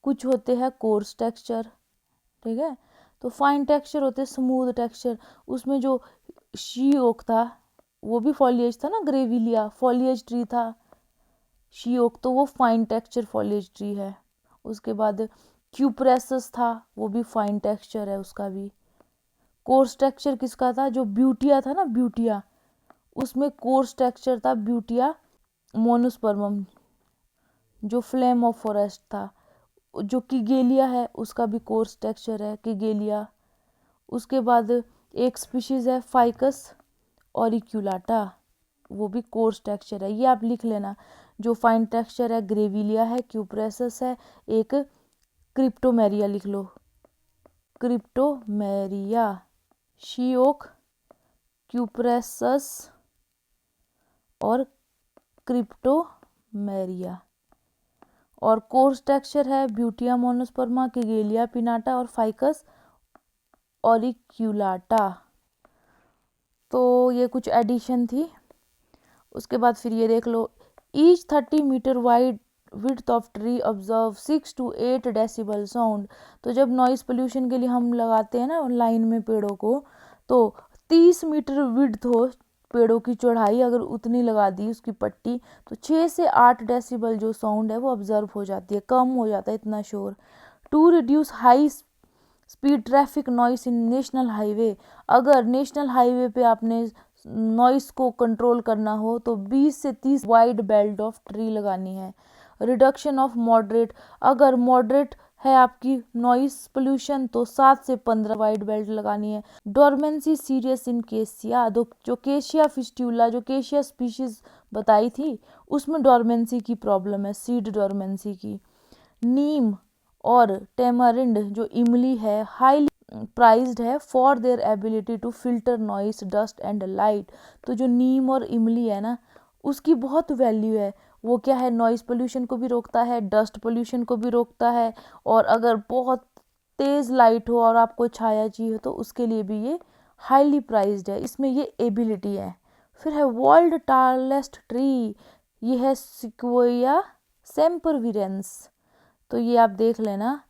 कुछ होते हैं कोर्स टेक्सचर, ठीक है। तो फाइन टेक्सचर होते हैं स्मूथ टेक्सचर, उसमें जो शी ओक था वो भी फॉलिएज था ना, ग्रेविलिया फॉलिएज ट्री था, शी ओक, तो वो फाइन टेक्सचर फॉलिएज ट्री है। उसके बाद क्यूप्रेसस था, वो भी फाइन टेक्सचर है उसका भी। कोर्स टेक्सचर किसका था? जो ब्यूटिया था ना, ब्यूटिया, उसमें कोर्स टेक्सचर था ब्यूटिया मोनोस्पर्मम, जो फ्लेम ऑफ फॉरेस्ट था। जो किगेलिया है उसका भी कोर्स टेक्सचर है, किगेलिया। उसके बाद एक स्पीशीज है फाइकस ऑरिक्यूलाटा, वो भी कोर्स टेक्सचर है, ये आप लिख लेना। जो फाइन टेक्सचर है ग्रेविलिया है, क्यूप्रेसस है, एक क्रिप्टोमेरिया लिख लो, क्रिप्टोमेरिया, शीओक, क्यूप्रेसस और क्रिप्टोमेरिया। और कोर्स टेक्सचर है ब्यूटिया मोनोस्पर्मा, किगेलिया पिनाटा और फाइकस ऑरिक्यूलाटा। तो ये कुछ एडिशन थी। उसके बाद फिर ये देख लो, each 30 metre wide width of tree observe 6 to 8 decibel sound. तो जब नॉइस पोल्यूशन के लिए हम लगाते हैं ना लाइन में पेड़ों को, तो 30 मीटर विड्थ हो पेड़ों की चौड़ाई, अगर उतनी लगा दी उसकी पट्टी, तो 6 से 8 डेसिबल जो साउंड है वो ऑब्जर्व हो जाती है, कम हो जाता है इतना शोर। To reduce high speed traffic noise in national highway, अगर नेशनल हाईवे पे आपने नॉइस को कंट्रोल करना हो तो 20 से 30 वाइड बेल्ट ऑफ ट्री लगानी है। रिडक्शन ऑफ मॉडरेट, अगर मॉडरेट है आपकी नॉइस पोल्यूशन तो 7 से 15 वाइड बेल्ट लगानी है। डोरमेंसी सीरियस इन केसिया, जो केशिया फिस्ट्यूला, जो केशिया स्पीशीज बताई थी उसमें डोरमेंसी की प्रॉब्लम है, सीड डोरमेंसी की। नीम और टेमारिंड जो इमली है हाईली प्राइज्ड है for their ability to filter noise dust and light. तो जो नीम और इमली है ना उसकी बहुत वैल्यू है, वो क्या है, नॉइस पोल्यूशन को भी रोकता है, डस्ट पोल्यूशन को भी रोकता है, और अगर बहुत तेज़ लाइट हो और आपको छाया चाहिए तो उसके लिए भी ये हाईली प्राइज्ड है, इसमें ये एबिलिटी है। फिर है वर्ल्ड टालेस्ट ट्री, ये है सिक्वोया सेम्परविरेंस। तो ये आप देख लेना,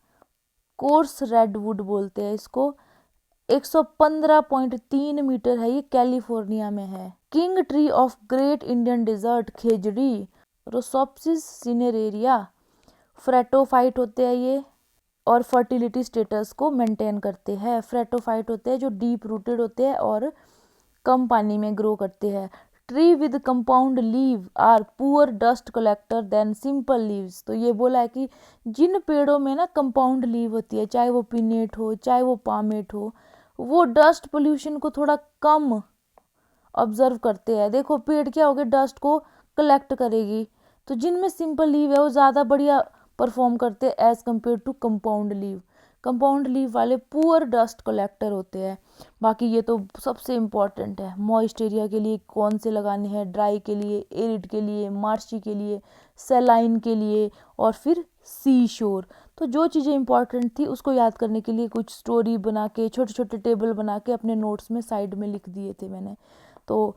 कोर्स रेडवुड बोलते हैं इसको, 115.3 मीटर है, ये कैलिफोर्निया में है। King tree of great Indian desert खेजड़ी, रोसोप्सिस सिनेरेरिया, फ्रेटोफाइट होते हैं ये, और फर्टिलिटी स्टेटस को मेंटेन करते हैं। फ्रेटोफाइट होते हैं जो डीप रूटेड होते हैं और कम पानी में ग्रो करते हैं। Tree with compound leave are poor dust collector than simple leaves. तो ये बोला है कि जिन पेड़ों में ना कंपाउंड लीव होती है, चाहे वो पिनेट हो चाहे वो पामेट हो, वो डस्ट पोल्यूशन को थोड़ा कम ऑब्जर्व करते हैं। देखो पेड़ क्या होगे, डस्ट को कलेक्ट करेगी, तो जिनमें सिंपल लीव है वो ज़्यादा बढ़िया परफॉर्म करते हैं as compare to compound leave. Compound leave वाले पुअर डस्ट कलेक्टर होते हैं। बाकी ये तो सबसे इम्पॉर्टेंट है, मॉइस्ट एरिया के लिए कौन से लगाने हैं, ड्राई के लिए, एरिड के लिए, मार्शी के लिए, सेलाइन के लिए, और फिर सी शोर। तो जो चीज़ें इंपॉर्टेंट थी उसको याद करने के लिए कुछ स्टोरी बना के, छोटे छोटे टेबल बना के अपने नोट्स में साइड में लिख दिए थे मैंने। तो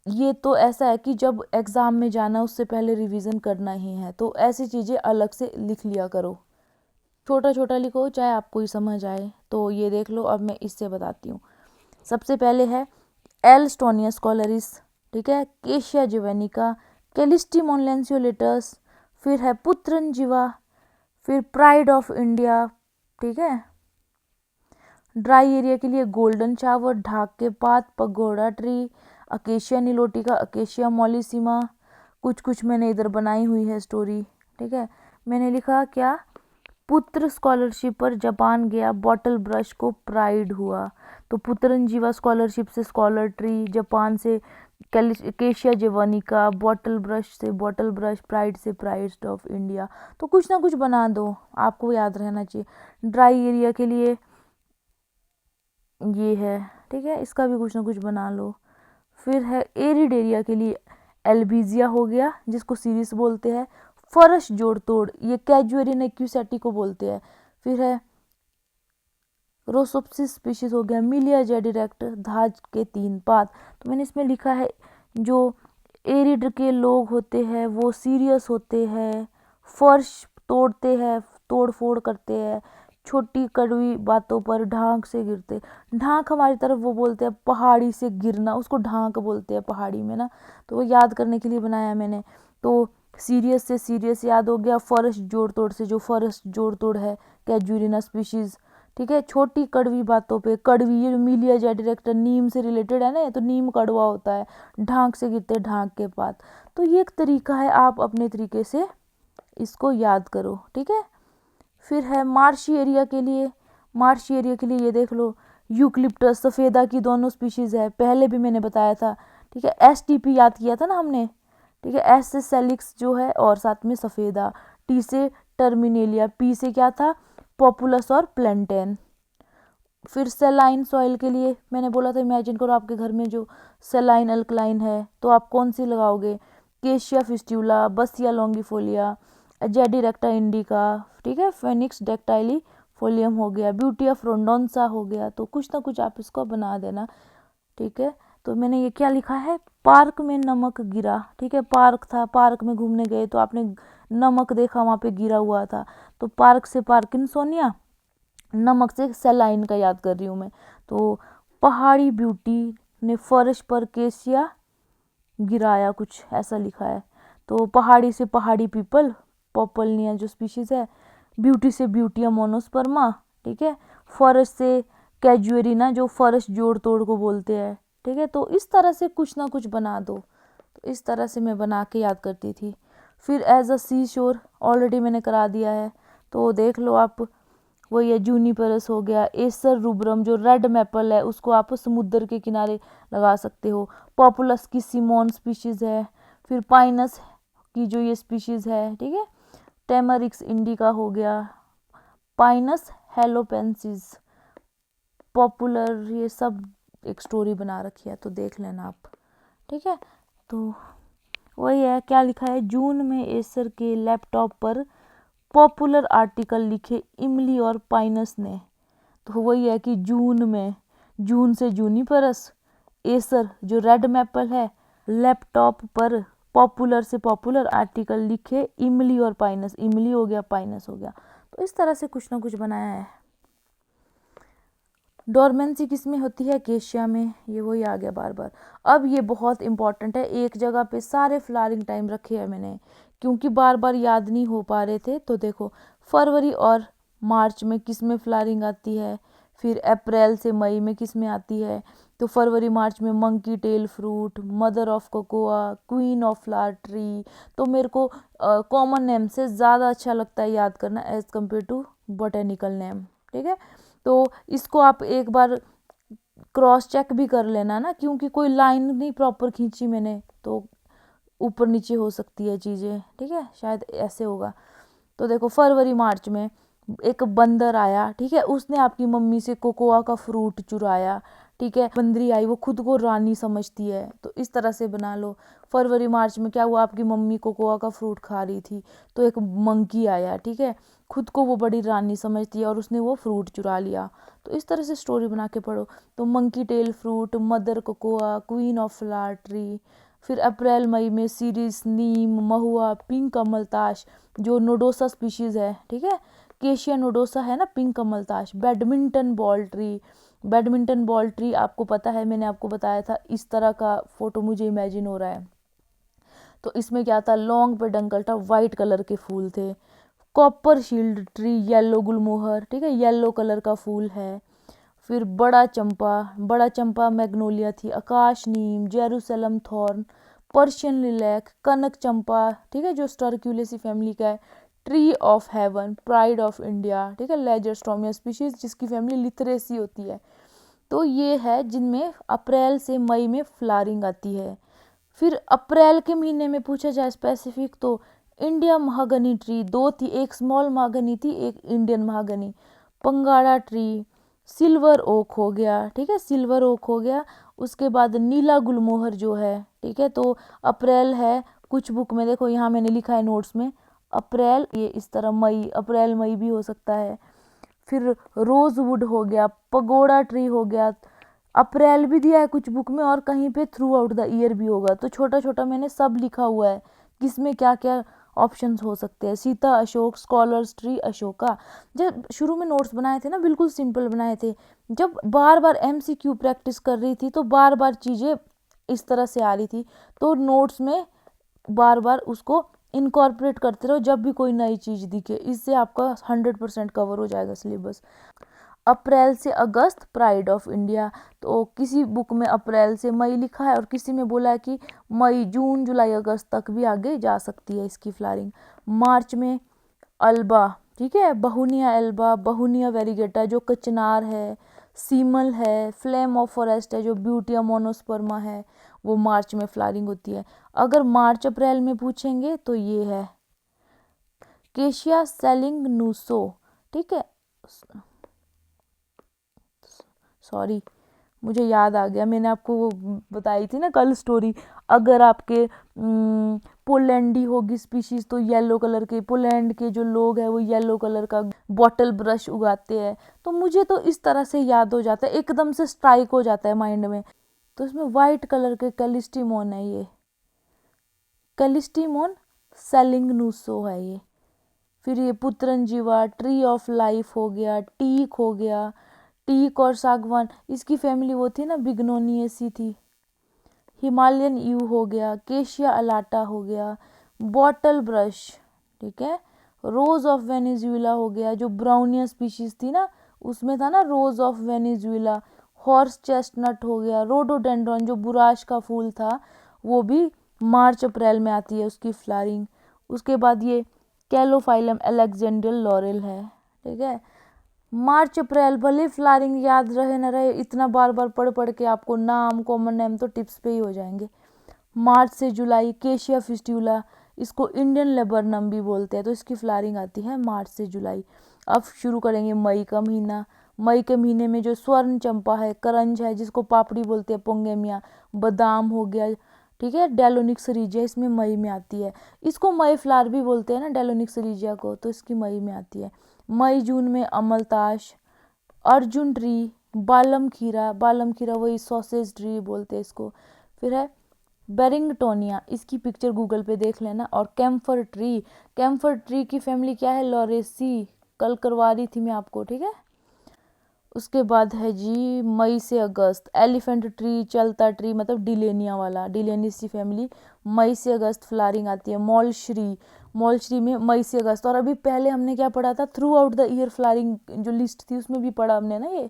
ये तो ऐसा है कि जब एग्ज़ाम में जाना उससे पहले रिवीजन करना ही है, तो ऐसी चीज़ें अलग से लिख लिया करो, छोटा छोटा लिखो चाहे आपको ही समझ आए। तो ये देख लो, अब मैं इससे बताती हूँ। सबसे पहले है एल्स्टोनिया स्कॉलरिस, ठीक है, केशिया जिवेनिका, कैलिस्टीमोन लेंसियोलेटस, फिर है पुत्रनजीवा, फिर प्राइड ऑफ इंडिया, ठीक है। ड्राई एरिया के लिए गोल्डन शावर, ढाक के पात, pagoda tree, acacia nilotica, acacia mollissima. कुछ मैंने इधर बनाई हुई है स्टोरी, ठीक है। मैंने लिखा क्या, पुत्र स्कॉलरशिप पर जापान गया, बॉटल ब्रश को प्राइड हुआ। तो पुत्रनजीवा स्कॉलरशिप से स्कॉलर ट्री, जापान से केशिया जेवानिका, बॉटल ब्रश से बॉटल ब्रश, प्राइड से प्राइड ऑफ इंडिया। तो कुछ ना कुछ बना दो, आपको याद रहना चाहिए। ड्राई एरिया के लिए ये है, ठीक है, इसका भी कुछ ना कुछ बना लो। फिर है एरिड एरिया के लिए एल्बीजिया हो गया, जिसको सीरीस बोलते हैं। फरस जोड़ तोड़, ये कैजुएरिन एक्यूसेटी को बोलते हैं। फिर है रोसोप्सिस स्पीशीज हो गया, मिलिया जेडिरेक्ट, धाज के 3 पात। तो मैंने इसमें लिखा है जो एरिड के लोग होते हैं वो सीरियस होते हैं, फर्श तोड़ते हैं, तोड़ फोड़ करते हैं, छोटी कड़वी बातों पर ढांक से गिरते। ढांक हमारी तरफ वो बोलते हैं पहाड़ी से गिरना, उसको ढांक बोलते हैं पहाड़ी में ना, तो वो याद करने के लिए बनाया मैंने। तो सीरियस से सीरियस याद हो गया, फॉरेस्ट जोड़ तोड़ से जो फॉरेस्ट जोड़ तोड़ है कैजुरिना स्पीशीज, ठीक है। छोटी कड़वी बातों पे, कड़वी ये जो मिलिया जेडिरेक्टर नीम से रिलेटेड है ना, तो नीम कड़वा होता है, ढांक से गिरते ढांक के पात। तो ये एक तरीका है, आप अपने तरीके से इसको याद करो, ठीक है। फिर है मार्शी एरिया के लिए, मार्शी एरिया के लिए ये देख लो, यूक्लिप्टस सफ़ेदा की दोनों स्पीशीज़ है, पहले भी मैंने बताया था, ठीक है। एसटीपी याद किया था ना हमने, ठीक है, एस से सेलिक्स जो है और साथ में सफ़ेदा, टी से टर्मिनेलिया, पी से क्या था पॉपुलस और प्लेंटेन। फिर सेलाइन सॉइल के लिए मैंने बोला था, इमेजिन करो आपके घर में जो सेलाइन अल्कलाइन है तो आप कौन सी लगाओगे, केशिया फिस्ट्यूला, बसिया लॉन्गिफोलिया, जेडिरेक्टा इंडिका, ठीक है, फेनिक्स डेक्टाइली फोलियम हो गया, ब्यूटी ऑफ रोंडोन्सा हो गया। तो कुछ ना कुछ आप इसको बना देना, ठीक है। तो मैंने ये क्या लिखा है, पार्क में नमक गिरा, ठीक है, पार्क था, पार्क में घूमने गए तो आपने नमक देखा वहाँ पे गिरा हुआ था, तो पार्क से पार्किंसोनिया, नमक से सेलाइन का याद कर रही हूँ मैं। तो पहाड़ी ब्यूटी ने फर्श पर केसिया गिराया, कुछ ऐसा लिखा है। तो पहाड़ी से पहाड़ी पीपल, पॉपलनिया जो स्पीशीज है, ब्यूटी से ब्यूटिया मोनोस्पर्मा, ठीक है, फर्श से कैजुएरिना जो फर्श जोड़ तोड़ को बोलते हैं, ठीक है। तो इस तरह से कुछ ना कुछ बना दो, तो इस तरह से मैं बना के याद करती थी। फिर एज अ सी शोर ऑलरेडी मैंने करा दिया है, तो देख लो आप, वही है, जूनिपरस हो गया, एसर रूब्रम जो रेड मैपल है उसको आप समुद्र के किनारे लगा सकते हो। पॉपुलस की सिमोन स्पीशीज है, फिर पाइनस की जो ये स्पीशीज है, ठीक है, टेमरिक्स इंडिका हो गया, पाइनस हेलोपेंसिस, पॉपुलर, ये सब एक स्टोरी बना रखी है, तो देख लेना आप, ठीक है। तो वही है, क्या लिखा है, जून में एसर के लैपटॉप पर पॉपुलर आर्टिकल लिखे इमली और पाइनस ने। तो वही है कि जून में, जून से जूनिपरस, एसर जो रेड मैपल है, लैपटॉप पर पॉपुलर से पॉपुलर आर्टिकल लिखे इमली और पाइनस, इमली हो गया, पाइनस हो गया। तो इस तरह से कुछ ना कुछ बनाया है। डोरमेंसी किस में होती है, केशिया में, ये वही आ गया बार बार। अब ये बहुत इंपॉर्टेंट है, एक जगह पे सारे फ्लावरिंग टाइम रखे हैं मैंने, क्योंकि बार बार याद नहीं हो पा रहे थे। तो देखो, फरवरी और मार्च में किस में फ्लावरिंग आती है, फिर अप्रैल से मई में किस में आती है। तो फरवरी मार्च में monkey tail fruit, mother of cocoa, queen of flower tree. तो मेरे को कॉमन नेम से ज़्यादा अच्छा लगता है याद करना as compare to botanical name, ठीक है। तो इसको आप एक बार क्रॉस चेक भी कर लेना ना, क्योंकि कोई लाइन नहीं प्रॉपर खींची मैंने, तो ऊपर नीचे हो सकती है चीज़ें, ठीक है, शायद ऐसे होगा। तो देखो, फरवरी मार्च में एक बंदर आया, ठीक है, उसने आपकी मम्मी से कोकोआ का फ्रूट चुराया, ठीक है, बंदरी आई, वो खुद को रानी समझती है, तो इस तरह से बना लो। फरवरी मार्च में क्या हुआ, आपकी मम्मी कोकोआ का फ्रूट खा रही थी, तो एक मंकी आया, ठीक है, खुद को वो बड़ी रानी समझती है और उसने वो फ्रूट चुरा लिया। तो इस तरह से स्टोरी बना के पढ़ो। तो monkey tail fruit, mother cocoa, queen of flower tree. फिर अप्रैल मई में सीरीज, नीम, महुआ, पिंक कमलताश जो नोडोसा स्पीशीज है, ठीक है, केशिया नोडोसा है ना, पिंक कमलताश। Badminton ball tree, badminton ball tree आपको पता है, मैंने आपको बताया था, इस तरह का फोटो मुझे इमेजिन हो रहा है। तो इसमें क्या था, लॉन्ग पे डंकल था, वाइट कलर के फूल थे। कॉपर शील्ड ट्री, येलो गुलमोहर, ठीक है, येलो कलर का फूल है। फिर बड़ा चंपा, बड़ा चंपा मैग्नोलिया थी। आकाश नीम, जेरूसलम थॉर्न, पर्शियन लिलैक, कनक चंपा, ठीक है, जो स्टर्क्यूलेसी फैमिली का है। Tree of haven, pride of India, ठीक है, लेजरस्टोमिया स्पीशीज जिसकी फैमिली लिथरेसी होती है। तो ये है जिनमें अप्रैल से मई में फ्लावरिंग आती है। फिर अप्रैल के महीने में पूछा जाए स्पेसिफिक, तो इंडिया महागनी ट्री दो थी, एक स्मॉल महागनी थी, एक इंडियन महागनी। पंगाड़ा ट्री, सिल्वर ओक हो गया, ठीक है, सिल्वर ओक हो गया। उसके बाद नीला गुलमोहर जो है, ठीक है, तो अप्रैल है, कुछ बुक में देखो, यहाँ मैंने लिखा है नोट्स में अप्रैल, ये इस तरह मई, अप्रैल मई भी हो सकता है। फिर रोजवुड हो गया, पगोड़ा ट्री हो गया, अप्रैल भी दिया है कुछ बुक में, और कहीं पे थ्रू आउट द ईयर भी होगा। तो छोटा छोटा मैंने सब लिखा हुआ है किसमें क्या क्या ऑप्शंस हो सकते हैं। Sita Ashok, scholars tree Ashoka. जब शुरू में नोट्स बनाए थे ना, बिल्कुल सिंपल बनाए थे, जब बार बार MCQ प्रैक्टिस कर रही थी तो बार बार चीज़ें इस तरह से आ रही थी, तो नोट्स में बार बार उसको इनकॉर्पोरेट करते रहो जब भी कोई नई चीज़ दिखे, इससे आपका 100% कवर हो जाएगा सिलेबस। अप्रैल से अगस्त, प्राइड ऑफ इंडिया। तो किसी बुक में अप्रैल से मई लिखा है और किसी में बोला है कि मई, जून, जुलाई, अगस्त तक भी आगे जा सकती है इसकी फ्लावरिंग। मार्च में अल्बा, ठीक है, बहुनिया एल्बा, बहुनिया वेरीगेटा जो कचनार है, सीमल है, फ्लेम ऑफ फॉरेस्ट है जो ब्यूटिया मोनोस्पर्मा है, वो मार्च में फ्लावरिंग होती है। अगर मार्च अप्रैल में पूछेंगे तो ये है केशिया सेलिंग नूसो, ठीक है, सॉरी मुझे याद आ गया, मैंने आपको वो बताई थी ना कल स्टोरी। अगर आपके पोलैंडी होगी स्पीशीज तो येलो कलर के, पोलैंड के जो लोग हैं वो येलो कलर का बॉटल ब्रश उगाते हैं। तो मुझे तो इस तरह से याद हो जाता है, एकदम से स्ट्राइक हो जाता है माइंड में। तो इसमें वाइट कलर के कैलिस्टीमोन है, ये कैलिस्टीमोन सेलिग्नुसो है ये। फिर ये पुत्रनजीवा, ट्री ऑफ लाइफ हो गया, टीक हो गया, टीक और सागवान, इसकी फैमिली वो थी ना बिग्नोनिएसी थी। हिमालयन यू हो गया, केशिया अलाटा हो गया, बॉटल ब्रश, ठीक है, रोज ऑफ वेनेजुएला हो गया, जो ब्राउनिया स्पीशीज थी ना उसमें था ना रोज ऑफ वेनेजुएला, हॉर्स चेस्टनट हो गया, रोडोडेंड्रॉन जो बुराश का फूल था वो भी मार्च अप्रैल में आती है उसकी फ्लावरिंग। उसके बाद ये कैलोफाइलम अलेक्जेंड्रियल लॉरेल है, ठीक है। मार्च अप्रैल भले फ्लावरिंग याद रहे न रहे, इतना बार बार पढ़ पढ़ के आपको नाम कॉमन नेम तो टिप्स पे ही हो जाएंगे। मार्च से जुलाई केशिया फिस्ट्यूला, इसको इंडियन लेबरनम भी बोलते हैं, तो इसकी फ्लावरिंग आती है मार्च से जुलाई। अब शुरू करेंगे मई का महीना। मई के महीने में जो स्वर्ण चंपा है, करंज है जिसको पापड़ी बोलते हैं, पोंगेमिया, बादाम हो गया, ठीक है, डेलोनिक्स रीजिया इसमें मई में आती है। इसको मई फ्लावर भी बोलते हैं ना डेलोनिक्स रीजिया को, तो इसकी मई में आती है। मई जून में अमलताश, अर्जुन ट्री, बालम खीरा वही सॉसेज ट्री बोलते हैं इसको। फिर है बेरिंगटोनिया, इसकी पिक्चर गूगल पे देख लेना। और कैम्फर ट्री की फैमिली क्या है, लॉरेसी, कल करवा रही थी मैं आपको, ठीक है। उसके बाद है जी मई से अगस्त, एलिफेंट ट्री, चलता ट्री मतलब डिलेनिया वाला, डिलेनिसी फैमिली, मई से अगस्त फ्लावरिंग आती है। मॉलश्री में मई से अगस्त। और अभी पहले हमने क्या पढ़ा था, through out the year flowering जो लिस्ट थी उसमें भी पढ़ा हमने ना ये,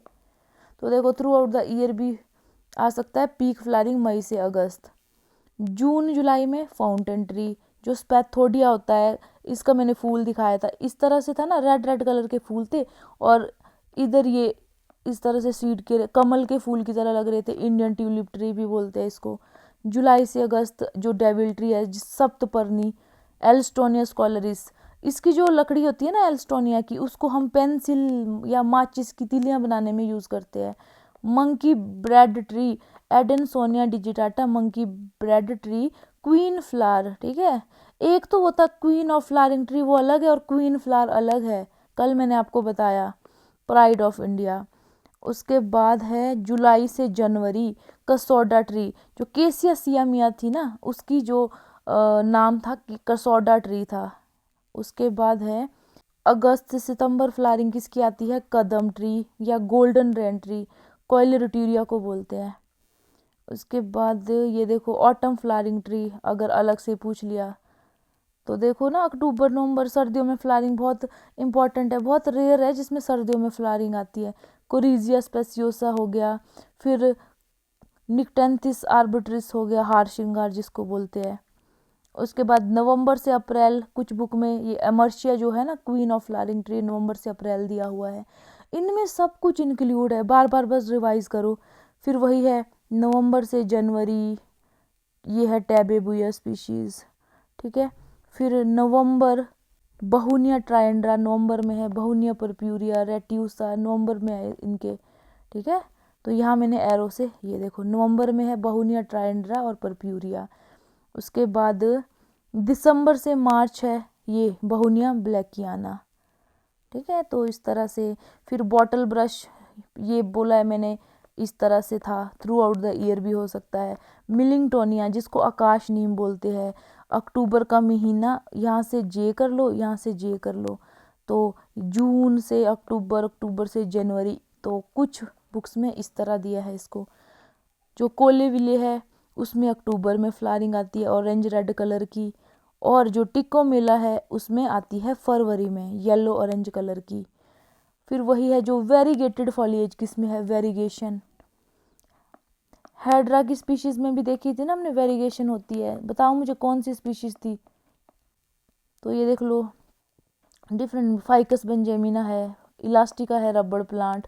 तो देखो थ्रू आउट द ईयर भी आ सकता है, पीक फ्लावरिंग मई से अगस्त। जून जुलाई में फाउंटेन ट्री जो स्पैथोडिया होता है, इसका मैंने फूल दिखाया था, इस तरह से था ना, रेड कलर के फूल थे और इधर ये इस तरह से सीड के कमल के फूल की तरह लग रहे थे, इंडियन ट्यूलिप ट्री भी बोलते हैं इसको। जुलाई से अगस्त जो डेविल ट्री है, सप्तपर्णी, एल्स्टोनिया स्कॉलरिस, इसकी जो लकड़ी होती है ना एल्स्टोनिया की, उसको हम पेंसिल या माचिस की तीलियां बनाने में यूज़ करते हैं। Monkey bread tree, adansonia digitata monkey bread tree, queen flower, ठीक है। एक तो होता क्वीन ऑफ फ्लावरिंग ट्री वो अलग है और क्वीन फ्लावर अलग है, कल मैंने आपको बताया, प्राइड ऑफ इंडिया। उसके बाद है जुलाई से जनवरी कसौडा ट्री, जो केसिया सियामिया थी ना उसकी जो नाम था कसौडा ट्री था। उसके बाद है अगस्त से सितंबर फ्लावरिंग किसकी आती है, कदम ट्री या गोल्डन रेन ट्री, कोइलरिट्यूरिया को बोलते हैं। उसके बाद ये देखो ऑटम फ्लावरिंग ट्री, अगर अलग से पूछ लिया तो देखो ना, अक्टूबर नवंबर सर्दियों में फ्लावरिंग बहुत इंपॉर्टेंट है, बहुत रेयर है जिसमें सर्दियों में फ्लावरिंग आती है। कोरिजिया स्पेसियोसा हो गया, फिर निक्टेंथिस आर्बिट्रिस हो गया, हार श्रृंगार जिसको बोलते हैं। उसके बाद नवंबर से अप्रैल, कुछ बुक में ये एमर्शिया जो है ना क्वीन ऑफ फ्लावरिंग ट्री, नवंबर से अप्रैल दिया हुआ है। इनमें सब कुछ इंक्लूड है, बार बार बस रिवाइज करो। फिर वही है नवंबर से जनवरी, ये है टैबेबुया स्पीशीज़, ठीक है। फिर नवंबर बहुनिया ट्राइंड्रा नवंबर में है, बहुनिया परप्यूरिया, रेट्यूसा नवंबर में है इनके, ठीक है। तो यहाँ मैंने एरो से ये देखो नवंबर में है बहुनिया ट्राइंड्रा और परप्यूरिया। उसके बाद दिसंबर से मार्च है ये बहुनिया ब्लैकियाना, ठीक है। तो इस तरह से फिर बॉटल ब्रश, ये बोला है मैंने, इस तरह से था, थ्रू आउट द ईयर भी हो सकता है। मिलिंगटोनिया जिसको आकाश नीम बोलते हैं, अक्टूबर का महीना, यहाँ से जे कर लो, यहाँ से जे कर लो, तो जून से अक्टूबर, अक्टूबर से जनवरी, तो कुछ बुक्स में इस तरह दिया है इसको। जो कोलेविले है उसमें अक्टूबर में फ्लावरिंग आती है ऑरेंज रेड कलर की, और जो टिकोमेला है उसमें आती है फरवरी में येलो ऑरेंज कलर की। फिर वही है जो वेरीगेटेड फॉलिएज किसमें है, वेरीगेशन, हेड्रा की स्पीशीज में भी देखी थी ना हमने, वेरीगेशन होती है, बताओ मुझे कौन सी स्पीशीज थी। तो ये देख लो डिफरेंट, फाइकस बेंजामिना है, इलास्टिका है रबड़ प्लांट,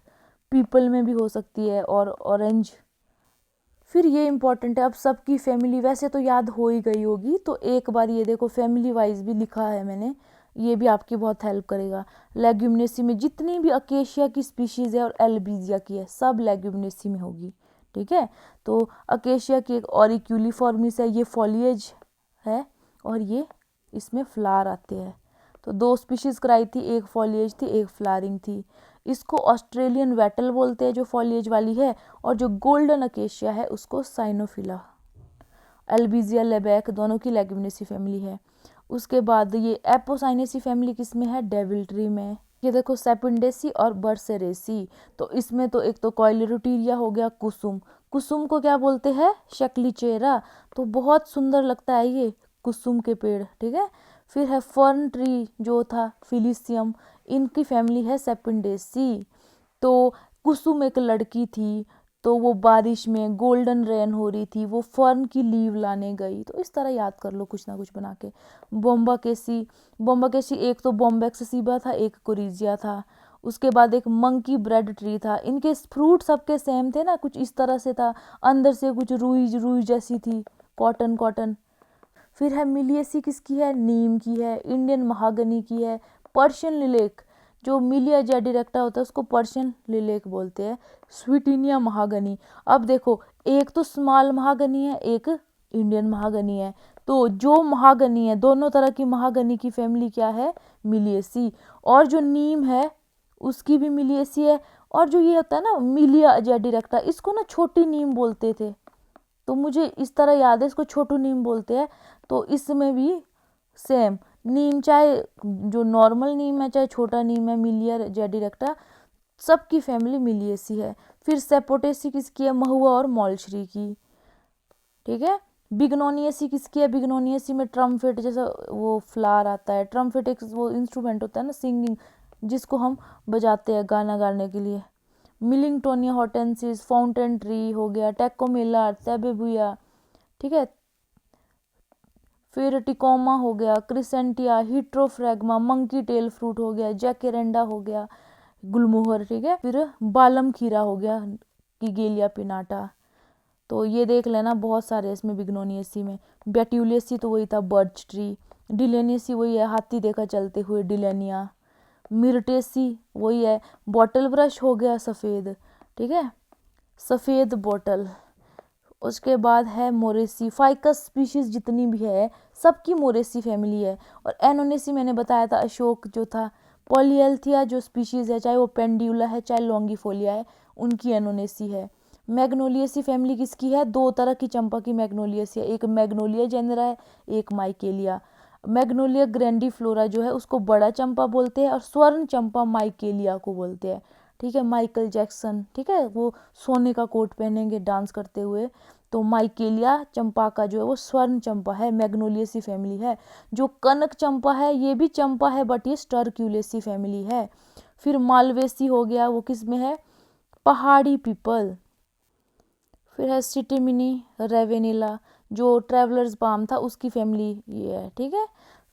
पीपल में भी हो सकती है, और ऑरेंज। फिर ये इंपॉर्टेंट है, अब सबकी फैमिली वैसे तो याद हो ही गई होगी, तो एक बार ये देखो फैमिली वाइज भी लिखा है मैंने, ये भी आपकी बहुत हेल्प करेगा। लेग्यूमिनेसी में जितनी भी अकेशिया की स्पीशीज़ है और एल्बीजिया की है, सब लेग्यूमिनेसी में होगी, ठीक है। तो अकेशिया की एक ऑरिक्यूलिफॉर्मिस है, ये फॉलिएज है और ये इसमें फ्लावर आते हैं। तो 2 स्पीशीज कराई थी, एक फॉलिएज थी एक फ्लावरिंग थी। इसको ऑस्ट्रेलियन वेटल बोलते हैं जो फॉलिएज वाली है, और जो गोल्डन अकेशिया है उसको साइनोफिला। एल्बिजिया लेबैक दोनों की लेग्यूमिनेसी फैमिली है। उसके बाद ये एपोसाइनेसी फैमिली किस में है, डेविल ट्री में। ये देखो सेपिंडेसी और बर्सेरेसी, तो इसमें तो एक तो कॉइलरोटीरिया हो गया, कुसुम, कुसुम को क्या बोलते हैं, शक्लीचेरा, तो बहुत सुंदर लगता है ये कुसुम के पेड़, ठीक है। फिर है फर्न ट्री जो था फिलिसियम, इनकी फैमिली है सेपिंडेसी। तो कुसुम एक लड़की थी, तो वो बारिश में गोल्डन रेन हो रही थी, वो फर्न की लीव लाने गई, तो इस तरह याद कर लो कुछ ना कुछ बना के। बोम्बाकेसी, बोम्बाकेसी एक तो बॉम्बैक्सेसिबा था, एक कोरिजिया था। उसके बाद एक मंकी ब्रेड ट्री था, इनके फ्रूट सबके सेम थे ना, कुछ इस तरह से था, अंदर से कुछ रुई रुई जैसी थी, कॉटन कॉटन। फिर है मिलिएसी किसकी है, नीम की है, इंडियन महागनी की है, पर्शियन लिलेक, जो मिलिया जेडिरेक्टा होता है उसको पर्शियन लिलेक बोलते हैं, स्वीटिनिया महागनी। अब देखो एक तो स्मॉल महागनी है, एक इंडियन महागनी है, तो जो महागनी है, दोनों तरह की महागनी की फैमिली क्या है, मिलिएसी। और जो नीम है उसकी भी मिलिएसी है, और जो ये होता है ना मिलिया जेडिरेक्टा, इसको ना छोटी नीम बोलते थे, तो मुझे इस तरह याद है इसको छोटू नीम बोलते हैं। तो इसमें भी सेम नीम, चाहे जो नॉर्मल नीम है चाहे छोटा नीम है, मिलिया जेडिरेक्टा, सबकी फैमिली मिलिएसी है। फिर सेपोटेसी किसकी है, महुआ और मॉलश्री की, ठीक है। बिग्नोनियसी किसकी है, बिग्नोनियसी में ट्रम्पेट जैसा वो फ्लावर आता है, ट्रम्पेट एक वो इंस्ट्रूमेंट होता है ना सिंगिंग, जिसको हम बजाते हैं गाना गाने के लिए। मिलिंगटोनिया हॉटेंसिस, फाउंटेन ट्री हो गया, टेकोमेला, तेबेबुया, ठीक है। फिर टिकोमा हो गया, क्रिसेंटिया, हिट्रोफ्रेगमा, मंकी टेल फ्रूट हो गया, जैकेरेंडा हो गया, गुलमोहर, ठीक है। फिर बालम खीरा हो गया, किगेलिया पिनाटा। तो ये देख लेना बहुत सारे इसमें बिग्नोनियसी में। बेट्यूलियसी तो वही था बर्च ट्री, डिलेनियसी वही है हाथी देखा चलते हुए, डिलेनिया। मिर्टेसी वही है, बॉटल ब्रश हो गया सफ़ेद, ठीक है, सफ़ेद बॉटल। उसके बाद है मोरेसी, फाइकस स्पीशीज जितनी भी है सबकी मोरेसी फैमिली है। और एनोनेसी मैंने बताया था, अशोक जो था। पॉलीएल्थिया जो स्पीशीज है, चाहे वो पेंड्यूला है चाहे लॉन्गीफोलिया है, उनकी एनोनेसी है। मैग्नोलियसी फैमिली किसकी है, दो तरह की चंपा की मैग्नोलियसी है, एक मैग्नोलिया जेनरा है, एक माइकेलिया। मैग्नोलिया ग्रैंडीफ्लोरा जो है उसको बड़ा चंपा बोलते हैं, और स्वर्ण चंपा माइकेलिया को बोलते हैं, ठीक है। माइकल जैक्सन, ठीक है, वो सोने का कोट पहनेंगे डांस करते हुए, तो माइकेलिया चंपा का जो है वो स्वर्ण चंपा है, मैग्नोलियसी फैमिली है। जो कनक चंपा है ये भी चंपा है, बट ये स्टरक्यूलेसी फैमिली है। फिर मालवेसी हो गया, वो किस में है, पहाड़ी पीपल। फिर है सिटिमिनी रेवेनिला, जो ट्रेवलर्स पाम था उसकी फैमिली ये है, ठीक है।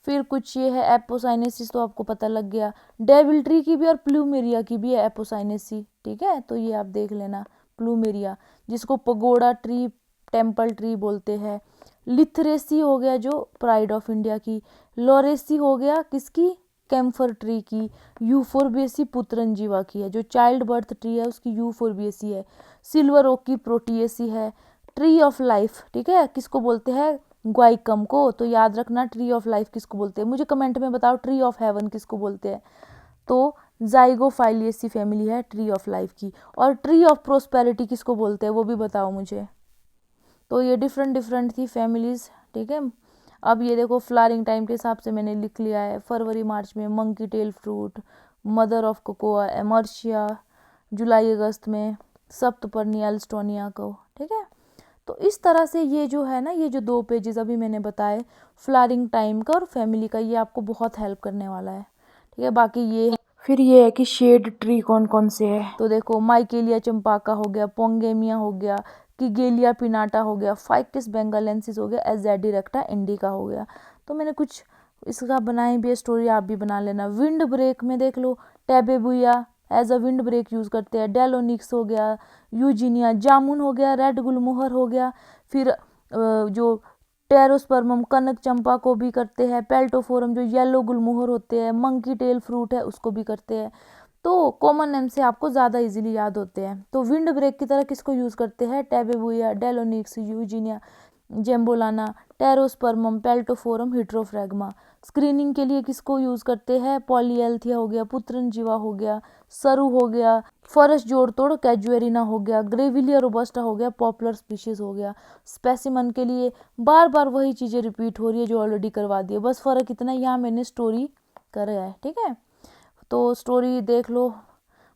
फिर कुछ ये है एपोसाइनेसिस, तो आपको पता लग गया। डेविल ट्री की भी और प्लूमेरिया की भी है एपोसाइनेसी, ठीक है, तो ये आप देख लेना। प्लूमेरिया जिसको पगोड़ा ट्री, टेम्पल ट्री बोलते हैं। लिथरेसी हो गया जो प्राइड ऑफ इंडिया की। लोरेसी हो गया किसकी, कैम्फर ट्री की। यूफोरबिएसी पुत्रंजीवा की है, जो चाइल्ड बर्थ ट्री है उसकी यूफोरबिएसी है। सिल्वर ओक की प्रोटिएसी है। ट्री ऑफ लाइफ, ठीक है, किसको बोलते हैं, ग्वाइकम को, तो याद रखना ट्री ऑफ लाइफ किसको बोलते हैं, मुझे कमेंट में बताओ ट्री ऑफ हेवन किसको बोलते हैं। तो जाइगोफाइलिएसी फैमिली है ट्री ऑफ लाइफ की। और ट्री ऑफ प्रोस्पेरिटी किसको बोलते हैं वो भी बताओ मुझे। तो ये डिफरेंट डिफरेंट थी फैमिलीज, ठीक है। अब ये देखो फ्लावरिंग टाइम के हिसाब से मैंने लिख लिया है। फरवरी मार्च में monkey tail fruit, mother of cocoa amherstia, जुलाई अगस्त में सप्तपर्णी एल्स्टोनिया को, ठीक है। तो इस तरह से ये जो है ना, ये जो 2 पेजेस अभी मैंने बताए फ्लावरिंग टाइम का और फैमिली का, ये आपको बहुत हेल्प करने वाला है, ठीक है। बाकी ये फिर ये है कि शेड ट्री कौन कौन से है, तो देखो माइकेलिया चंपाका हो गया, पोंगेमिया हो गया, किगेलिया पिनाटा हो गया, फाइकस बेंगालेंसिस हो गया, एजेडिरेक्टा इंडिका हो गया। तो मैंने कुछ इसका बनाई भी है स्टोरी, आप भी बना लेना। विंड ब्रेक में देख लो, tabebuia as a wind break use करते हैं। डेलोनिक्स हो गया, यूजिनिया, जामुन हो गया, रेड गुलमोहर हो गया। फिर जो टेरोस्पर्मम कनक चंपा को भी करते हैं। पेल्टोफोरम जो येलो गुलमोहर होते हैं, मंकी टेल फ्रूट है उसको भी करते हैं। तो कॉमन नेम से आपको ज़्यादा इजीली याद होते हैं। तो विंड ब्रेक की तरह किसको यूज़ करते हैं, टेबेबुया, डेलोनिक्स, यूजिनिया, जेम्बोलाना, टेरोस्पर्मम, पेल्टोफोरम, हिट्रोफ्रैगमा। स्क्रीनिंग के लिए किसको यूज करते हैं? पॉलीएल्थिया हो गया, पुत्रनजीवा हो गया, सरु हो गया, फॉरेस्ट जोड़तोड़ कैजुएरिना हो गया, ग्रेविलिया रोबस्टा हो गया, पॉपुलर स्पीशीज हो गया। स्पेसिमन के लिए बार बार वही चीजें रिपीट हो रही है जो ऑलरेडी करवा दी है, बस फर्क इतना यहाँ मैंने स्टोरी करा है, ठीक है। तो स्टोरी देख लो।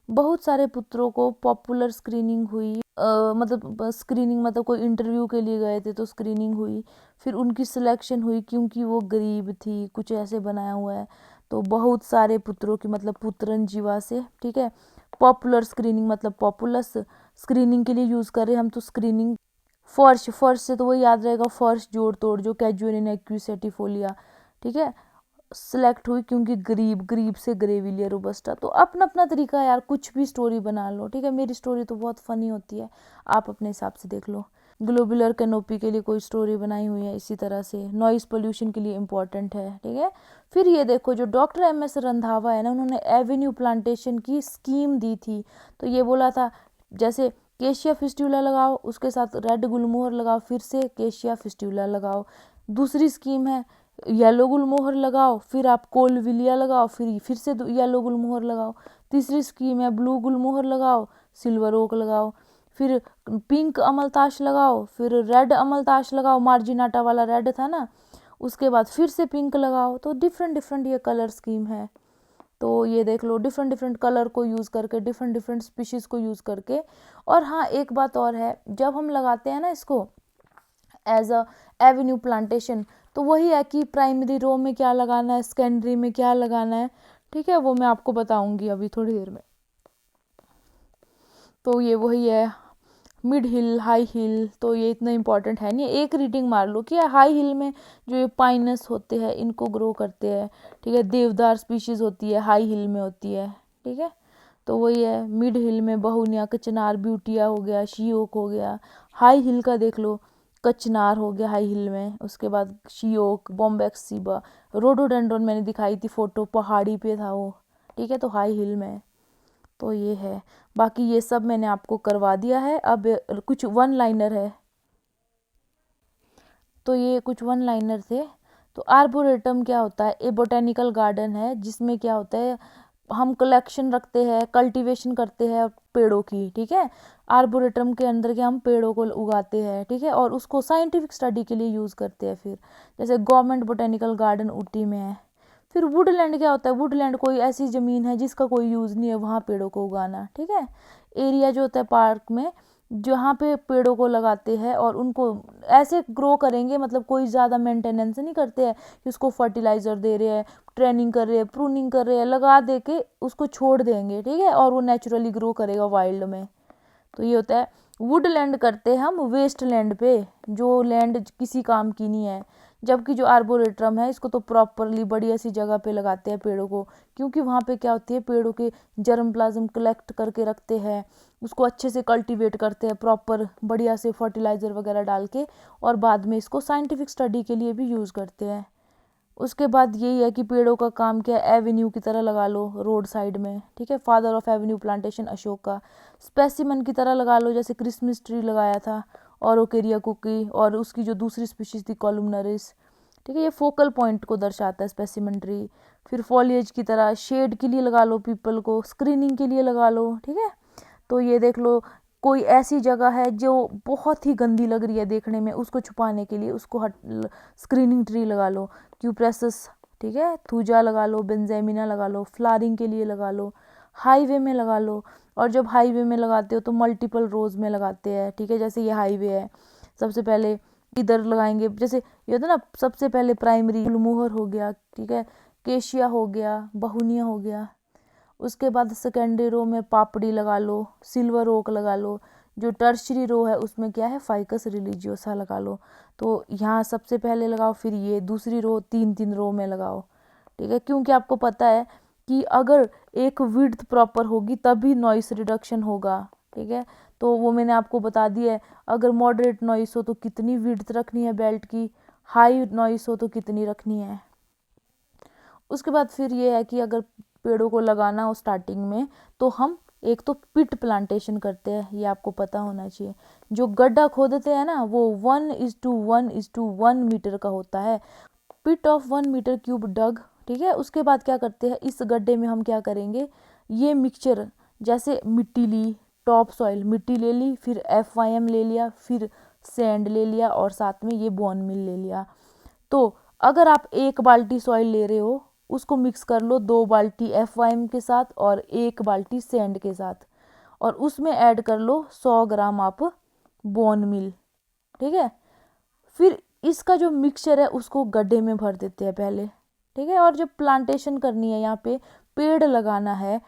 बहुत सारे पुत्रों को पॉपुलर स्क्रीनिंग हुई, मतलब स्क्रीनिंग मतलब कोई इंटरव्यू के लिए गए थे तो स्क्रीनिंग हुई, फिर उनकी सिलेक्शन हुई क्योंकि वो गरीब थी, कुछ ऐसे बनाया हुआ है। तो बहुत सारे पुत्रों की मतलब पुत्रनजीवा से, ठीक है। पॉपुलर स्क्रीनिंग मतलब पॉपुलस स्क्रीनिंग के लिए यूज कर रहे हैं हम, तो स्क्रीनिंग फर्श, फर्श से तो वो याद रहेगा, फर्श जोड़ तोड़ जो कैजुअरिन एक्यूसेटिफोलिया, ठीक है, सिलेक्ट हुई क्योंकि गरीब, गरीब से ग्रेविलिया रोबस्टा। तो अपना अपना तरीका है यार, कुछ भी स्टोरी बना लो, ठीक है। मेरी स्टोरी तो बहुत फनी होती है, आप अपने हिसाब से देख लो। ग्लोबुलर कैनोपी के लिए कोई स्टोरी बनाई हुई है, इसी तरह से नॉइस पोल्यूशन के लिए इम्पोर्टेंट है, ठीक है। फिर ये देखो जो डॉक्टर MS रंधावा है ना, उन्होंने एवेन्यू प्लांटेशन की स्कीम दी थी। तो ये बोला था जैसे केशिया फिस्ट्यूला लगाओ, उसके साथ रेड गुलमोहर लगाओ, फिर से केशिया फिस्ट्यूला लगाओ। दूसरी स्कीम है येलो गुलमोहर लगाओ, फिर आप कोलविलिया लगाओ, फिर से येलो गुलमोहर लगाओ। तीसरी स्कीम है ब्लू गुलमोहर लगाओ, सिल्वर ओक लगाओ, फिर पिंक अमलताश लगाओ, फिर रेड अमलताश लगाओ, मार्जिनाटा वाला रेड था ना, उसके बाद फिर से पिंक लगाओ। तो डिफरेंट डिफरेंट ये कलर स्कीम है। तो ये देख लो डिफरेंट डिफरेंट कलर को यूज़ करके, डिफरेंट डिफरेंट स्पीशीज़ को यूज़ करके। और हाँ एक बात और है, जब हम लगाते हैं ना इसको एज अ एवेन्यू प्लांटेशन, तो वही है कि प्राइमरी रो में क्या लगाना है, सेकेंडरी में क्या लगाना है, ठीक है, वो मैं आपको बताऊंगी अभी थोड़ी देर में। तो ये वही है मिड हिल, हाई हिल, तो ये इतना इंपॉर्टेंट है नहीं, एक रीडिंग मार लो कि हाई हिल में जो ये पाइनस होते हैं इनको ग्रो करते हैं, ठीक है। देवदार स्पीशीज होती है हाई हिल में होती है, ठीक है। तो वही है मिड हिल में बहुनिया, कचनार, ब्यूटिया हो गया, शीओक हो गया। हाई हिल का देख लो कचनार हो गया हाई हिल में, उसके बाद शीओक, बॉम्बेक्स सीबा, रोडोडेंड्रॉन मैंने दिखाई थी फोटो, पहाड़ी पे था वो, ठीक है, तो हाई हिल में। तो ये है, बाकी ये सब मैंने आपको करवा दिया है। अब कुछ वन लाइनर है, तो ये कुछ वन लाइनर थे। तो आर्बोरेटम क्या होता है? ए बोटेनिकल गार्डन है जिसमें क्या होता है, हम कलेक्शन रखते हैं, कल्टीवेशन करते हैं पेड़ों की, ठीक है। आर्बोरेटम के अंदर के हम पेड़ों को उगाते हैं, ठीक है, और उसको साइंटिफिक स्टडी के लिए यूज़ करते हैं। फिर जैसे गवर्नमेंट बोटेनिकल गार्डन ऊटी में है। फिर वुडलैंड क्या होता है? वुडलैंड कोई ऐसी ज़मीन है जिसका कोई यूज़ नहीं है, वहाँ पेड़ों को उगाना, ठीक है। एरिया जो होता है पार्क में जहाँ पे पेड़ों को लगाते हैं और उनको ऐसे ग्रो करेंगे, मतलब कोई ज़्यादा मेंटेनेंस नहीं करते हैं कि उसको फर्टिलाइज़र दे रहे हैं, ट्रेनिंग कर रहे हैं, प्रूनिंग कर रहे हैं, लगा दे के उसको छोड़ देंगे, ठीक है, और वो नेचुरली ग्रो करेगा वाइल्ड में। तो ये होता है वुडलैंड करते हैं हम वेस्ट लैंड पे, जो लैंड किसी काम की नहीं है। जबकि जो आर्बोरेटम है इसको तो प्रॉपरली बढ़िया सी जगह पे लगाते हैं पेड़ों को, क्योंकि वहाँ पे क्या होती है, पेड़ों के जर्म प्लाज्म कलेक्ट करके रखते हैं, उसको अच्छे से कल्टीवेट करते हैं प्रॉपर बढ़िया से फर्टिलाइज़र वगैरह डाल के, और बाद में इसको साइंटिफिक स्टडी के लिए भी यूज़ करते हैं। उसके बाद यही है कि पेड़ों का काम क्या है, एवेन्यू की तरह लगा लो रोड साइड में, ठीक है। Father of Avenue plantation Ashok का। स्पेसिमन की तरह लगा लो, जैसे क्रिसमस ट्री लगाया था और ओकेरिया कुकी, और उसकी जो दूसरी स्पीशीज थी कॉलुमनरिस, ठीक है। ये फोकल पॉइंट को दर्शाता है स्पेसिमन ट्री। फिर फॉलिएज की तरह शेड के लिए लगा लो पीपल को, स्क्रीनिंग के लिए लगा लो, ठीक है। तो ये देख लो कोई ऐसी जगह है जो बहुत ही गंदी लग रही है देखने में, उसको छुपाने के लिए उसको स्क्रीनिंग ट्री लगा लो, क्यूप्रेसस, ठीक है, थूजा लगा लो, बेंजेमिना लगा लो, फ्लारिंग के लिए लगा लो, हाईवे में लगा लो। और जब हाईवे में लगाते हो तो मल्टीपल रोज में लगाते हैं, ठीक है। जैसे ये हाईवे है, सबसे पहले इधर लगाएंगे, जैसे ये होता है ना, सबसे पहले प्राइमरी गुलमोहर हो गया, ठीक है, केशिया हो गया, बहुनिया हो गया। उसके बाद सेकेंडरी रो में पापड़ी लगा लो, सिल्वर ओक लगा लो। जो टर्शरी रो है उसमें क्या है, फाइकस रिलीजियोसा लगा लो। तो यहाँ सबसे पहले लगाओ, फिर ये दूसरी रो, तीन तीन रो में लगाओ, ठीक है। क्योंकि आपको पता है कि अगर एक विड्थ प्रॉपर होगी तभी नॉइस रिडक्शन होगा, ठीक है। तो वो मैंने आपको बता दिया है, अगर मॉडरेट नॉइस हो तो कितनी विड्थ रखनी है बेल्ट की, हाई नॉइस हो तो कितनी रखनी है। उसके बाद फिर ये है कि अगर पेड़ों को लगाना हो स्टार्टिंग में, तो हम एक तो पिट प्लांटेशन करते हैं, ये आपको पता होना चाहिए। जो गड्ढा खोदते हैं ना वो 1:1:1 मीटर का होता है। पिट ऑफ 1 मीटर क्यूब डग, ठीक है। उसके बाद क्या करते हैं, इस गड्ढे में हम क्या करेंगे, ये मिक्सचर, जैसे मिट्टी ली, टॉप सॉइल मिट्टी ले ली, फिर FYM ले लिया, फिर सैंड ले लिया और साथ में ये बोन मिल ले लिया। तो अगर आप 1 बाल्टी सॉइल ले रहे हो उसको मिक्स कर लो 2 बाल्टी FYM के साथ और 1 बाल्टी सैंड के साथ, और उसमें ऐड कर लो 100 ग्राम आप बोन मिल, ठीक है। फिर इसका जो मिक्सचर है उसको गड्ढे में भर देते हैं पहले, ठीक है। और जब प्लांटेशन करनी है, यहाँ पे पेड़ लगाना है,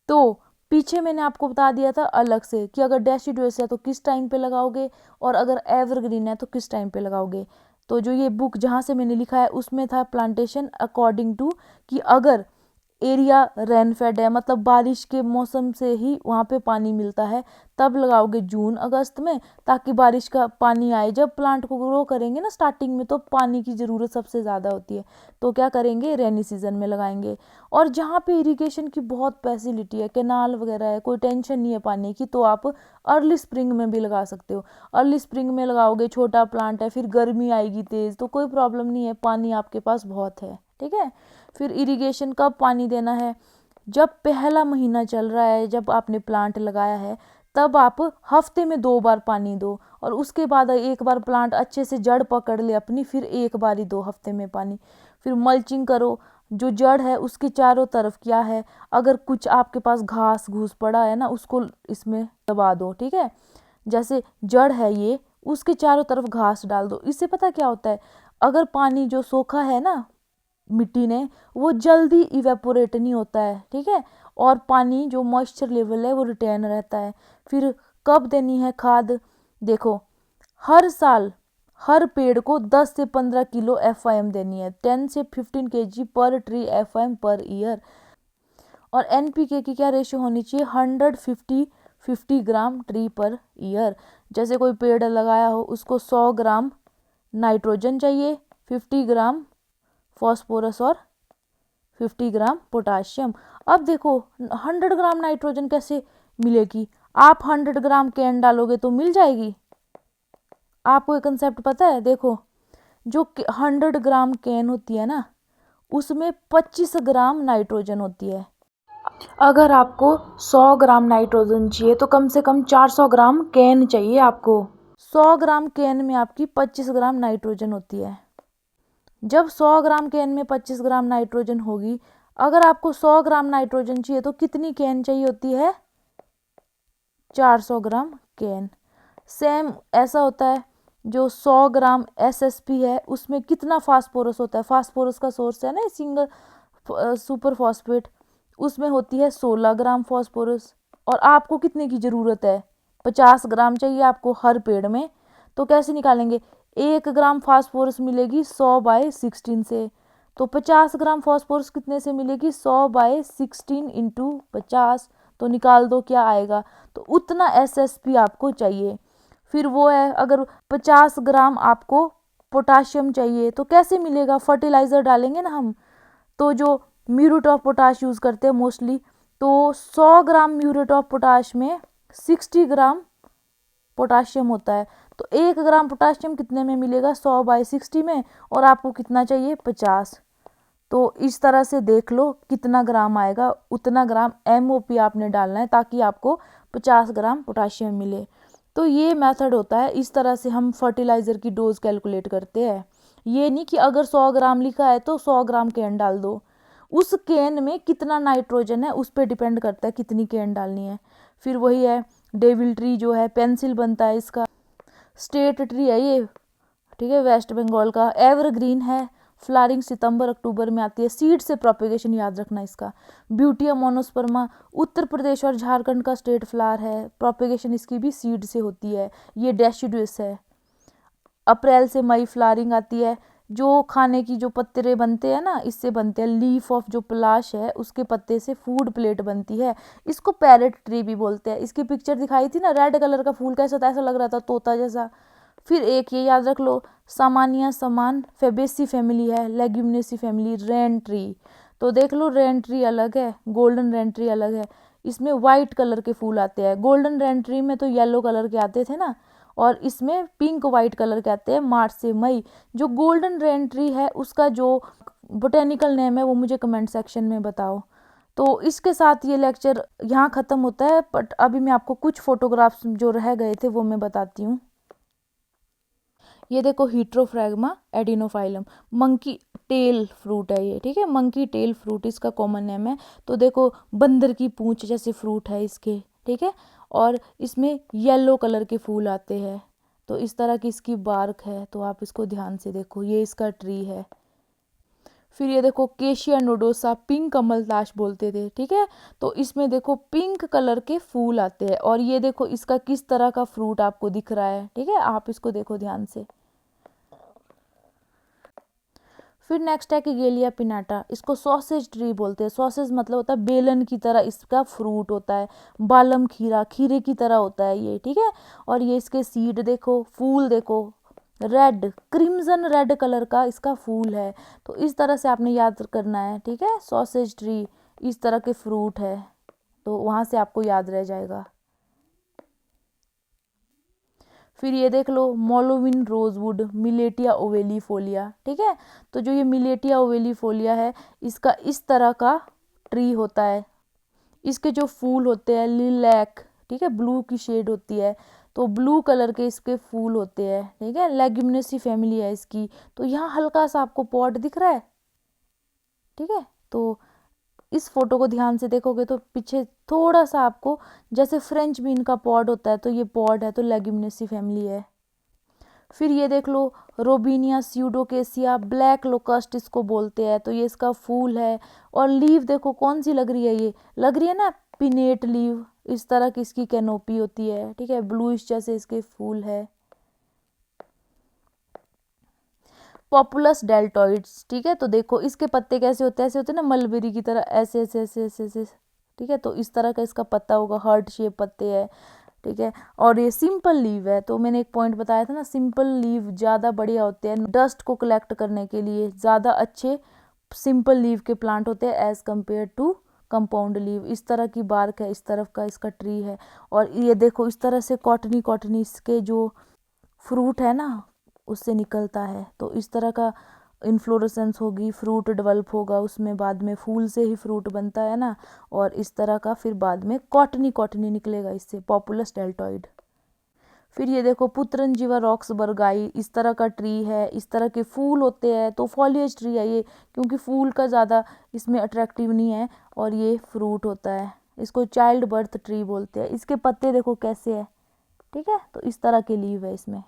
तो पीछे मैंने आपको बता दिया था अलग से कि अगर डेसिडुअस है तो किस टाइम पे लगाओगे और अगर एवरग्रीन है तो किस टाइम पे लगाओगे। तो जो ये बुक जहाँ से मैंने लिखा है उसमें था प्लांटेशन अकॉर्डिंग टू कि अगर एरिया रेनफेड है, मतलब बारिश के मौसम से ही वहाँ पे पानी मिलता है, तब लगाओगे जून अगस्त में, ताकि बारिश का पानी आए। जब प्लांट को ग्रो करेंगे ना स्टार्टिंग में, तो पानी की ज़रूरत सबसे ज़्यादा होती है, तो क्या करेंगे, रेनी सीजन में लगाएंगे। और जहाँ पे इरिगेशन की बहुत फैसिलिटी है, कैनाल वगैरह है, कोई टेंशन नहीं है पानी की, तो आप अर्ली स्प्रिंग में भी लगा सकते हो। अर्ली स्प्रिंग में लगाओगे, छोटा प्लांट है, फिर गर्मी आएगी तेज़, तो कोई प्रॉब्लम नहीं है, पानी आपके पास बहुत है, ठीक है। फिर इरिगेशन कब पानी देना है, जब पहला महीना चल रहा है, जब आपने प्लांट लगाया है, तब आप हफ्ते में 2 बार पानी दो, और उसके बाद एक बार प्लांट अच्छे से जड़ पकड़ ले अपनी, फिर एक बार ही 2 हफ्ते में पानी। फिर मल्चिंग करो, जो जड़ है उसके चारों तरफ क्या है, अगर कुछ आपके पास घास घूस पड़ा है ना उसको इसमें दबा दो, ठीक है। जैसे जड़ है ये, उसके चारों तरफ घास डाल दो। इससे पता क्या होता है, अगर पानी जो सोखा है ना मिट्टी ने, वो जल्दी इवेपोरेट नहीं होता है, ठीक है, और पानी जो मॉइस्चर लेवल है वो रिटेन रहता है। फिर कब देनी है खाद, देखो हर साल हर पेड़ को 10 से 15 किलो FYM देनी है, 10 से 15 kg पर ट्री FYM पर ईयर। और NPK की क्या रेशियो होनी चाहिए, 150 ग्राम ट्री पर ईयर। जैसे कोई पेड़ लगाया हो उसको 100 ग्राम नाइट्रोजन चाहिए, 50 ग्राम फॉस्फोरस और 50 ग्राम पोटाशियम। अब देखो 100 ग्राम नाइट्रोजन कैसे मिलेगी, आप 100 ग्राम कैन डालोगे तो मिल जाएगी। आपको एक कंसेप्ट पता है, देखो जो 100 ग्राम कैन होती है ना उसमें 25 ग्राम नाइट्रोजन होती है। अगर आपको 100 ग्राम नाइट्रोजन चाहिए तो कम से कम 400 ग्राम कैन चाहिए आपको। 100 ग्राम कैन में आपकी 25 ग्राम नाइट्रोजन होती है। जब 100 ग्राम कैन में 25 ग्राम नाइट्रोजन होगी, अगर आपको 100 ग्राम नाइट्रोजन चाहिए तो कितनी कैन चाहिए होती है, 400 ग्राम कैन। सेम ऐसा होता है, जो 100 ग्राम SSP है उसमें कितना फास्फोरस होता है, फास्फोरस का सोर्स है ना सिंगल सुपर फॉस्फेट, उसमें होती है 16 ग्राम फास्फोरस। और आपको कितने की ज़रूरत है, 50 ग्राम चाहिए आपको हर पेड़ में, तो कैसे निकालेंगे, 1 ग्राम फास्फोरस मिलेगी 100/16 से, तो 50 ग्राम फास्फोरस कितने से मिलेगी, 100/16 इंटू 50, तो निकाल दो क्या आएगा, तो उतना SSP आपको चाहिए। फिर वो है, अगर 50 ग्राम आपको पोटाशियम चाहिए तो कैसे मिलेगा, फर्टिलाइज़र डालेंगे ना हम, तो जो म्यूरेट ऑफ पोटाश यूज़ करते हैं मोस्टली, तो 100 ग्राम म्यूरेट ऑफ पोटाश में 60 ग्राम पोटाशियम होता है, तो 1 ग्राम पोटाशियम कितने में मिलेगा, 100/60 में, और आपको कितना चाहिए, 50। तो इस तरह से देख लो कितना ग्राम आएगा, उतना ग्राम MOP आपने डालना है ताकि आपको 50 ग्राम पोटाशियम मिले। तो ये मेथड होता है, इस तरह से हम फर्टिलाइज़र की डोज कैलकुलेट करते हैं। ये नहीं कि अगर 100 ग्राम लिखा है तो 100 ग्राम कैन डाल दो, उस कैन में कितना नाइट्रोजन है उस पर डिपेंड करता है कितनी कैन डालनी है। फिर वही है, डेविल ट्री जो है पेंसिल बनता है इसका, स्टेट ट्री है ये, ठीक है, वेस्ट बंगाल का, एवरग्रीन है, फ्लावरिंग सितंबर अक्टूबर में आती है, सीड से प्रोपेगेशन याद रखना इसका। ब्यूटिया मोनोस्पर्मा उत्तर प्रदेश और झारखंड का स्टेट फ्लावर है, प्रोपेगेशन इसकी भी सीड से होती है। ये डेसिडुअस है, अप्रैल से मई फ्लावरिंग आती है। जो खाने की जो पत्ते बनते हैं ना इससे बनते हैं, लीफ ऑफ जो पलाश है उसके पत्ते से फूड प्लेट बनती है। इसको पैरेट ट्री भी बोलते हैं। इसकी पिक्चर दिखाई थी ना, रेड कलर का फूल कैसा था, ऐसा लग रहा था तोता जैसा। फिर एक ये याद रख लो, सामानिया समान फेबेसी फैमिली है, लेग्यूमिनेसी फैमिली, रेन ट्री। तो देख लो रेन ट्री अलग है, गोल्डन रेन ट्री अलग है। इसमें वाइट कलर के फूल आते हैं। गोल्डन रेन ट्री में तो येलो कलर के आते थे ना, और इसमें पिंक वाइट कलर के आते हैं मार्च से मई। जो गोल्डन रेन ट्री है उसका जो बोटेनिकल नेम है वो मुझे कमेंट सेक्शन में बताओ। तो इसके साथ ये लेक्चर यहाँ ख़त्म होता है, बट अभी मैं आपको कुछ फोटोग्राफ्स जो रह गए थे वो मैं बताती हूँ। ये देखो हीट्रोफ्रैगमा एडिनोफाइलम, मंकी टेल फ्रूट है ये, ठीक है, मंकी टेल फ्रूट इसका कॉमन नेम है। तो देखो बंदर की पूंछ जैसे फ्रूट है इसके, ठीक है, और इसमें येलो कलर के फूल आते हैं। तो इस तरह की इसकी बार्क है, तो आप इसको ध्यान से देखो, ये इसका ट्री है। फिर ये देखो केशिया नोडोसा, पिंक कमल ताश बोलते थे, ठीक है। तो इसमें देखो पिंक कलर के फूल आते हैं, और ये देखो इसका किस तरह का फ्रूट आपको दिख रहा है, ठीक है, आप इसको देखो ध्यान से। फिर नेक्स्ट है किगेलिया पिनाटा, इसको सॉसेज ट्री बोलते हैं। सॉसेज मतलब होता है बेलन की तरह इसका फ्रूट होता है, बालम खीरा, खीरे की तरह होता है ये, ठीक है। और ये इसके सीड देखो, फूल देखो, रेड क्रिम्जन रेड कलर का इसका फूल है। तो इस तरह से आपने याद करना है, ठीक है। सॉसेज ट्री इस तरह के फ्रूट है, तो वहाँ से आपको याद रह जाएगा। फिर ये देख लो मोलोविन रोजवुड, मिलेटिया ओवेलीफोलिया, ठीक है। तो जो ये मिलेटिया ओवेलीफोलिया है इसका इस तरह का ट्री होता है। इसके जो फूल होते हैं लिलैक, ठीक है, ब्लू की शेड होती है, तो ब्लू कलर के इसके फूल होते हैं, ठीक है। लेग्यूमिनेसी फैमिली है इसकी। तो यहाँ हल्का सा आपको पॉट दिख रहा है, ठीक है। तो इस फोटो को ध्यान से देखोगे तो पीछे थोड़ा सा आपको जैसे फ्रेंच बीन का पॉड होता है, तो ये पॉड है, तो लेग्यूमिनेसी फैमिली है। फिर ये देख लो रोबिनिया स्यूडोकेसिया, ब्लैक लोकस्ट इसको बोलते हैं। तो ये इसका फूल है, और लीव देखो कौन सी लग रही है, ये लग रही है ना पिनेट लीव, इस तरह की इसकी कैनोपी होती है, ठीक है, ब्लूइश जैसे इसके फूल है। पॉपुलस डेल्टोइड्स, ठीक है। तो देखो इसके पत्ते कैसे होते हैं, ऐसे होते हैं ना मलबेरी की तरह, ऐसे ऐसे ऐसे ऐसे ऐसे, ठीक है। तो इस तरह का इसका पत्ता होगा, हार्ट शेप पत्ते है, ठीक है। और ये सिंपल लीव है। तो मैंने एक पॉइंट बताया था ना, सिंपल लीव ज़्यादा बढ़िया होते हैं डस्ट को कलेक्ट करने के लिए, ज़्यादा अच्छे सिंपल लीव के प्लांट होते हैं as compare to compound leave. इस तरह की बार्क है, इस तरफ का इसका ट्री है। और ये देखो इस तरह से कॉटनी कॉटनी इसके जो फ्रूट है ना उससे निकलता है। तो इस तरह का इन्फ्लोरेसेंस होगी, फ्रूट डेवलप होगा उसमें, बाद में फूल से ही फ्रूट बनता है ना, और इस तरह का फिर बाद में कॉटनी कॉटनी निकलेगा इससे, पॉपुलस डेल्टोइड। फिर ये देखो पुत्रनजीवा रॉक्सबर्गाई, इस तरह का ट्री है, इस तरह के फूल होते हैं। तो फॉलिएज ट्री है ये, क्योंकि फूल का ज़्यादा इसमें अट्रैक्टिव नहीं है, और ये फ्रूट होता है। इसको चाइल्ड बर्थ ट्री बोलते हैं। इसके पत्ते देखो कैसे है, ठीक है। तो इस तरह के लीव है इसमें।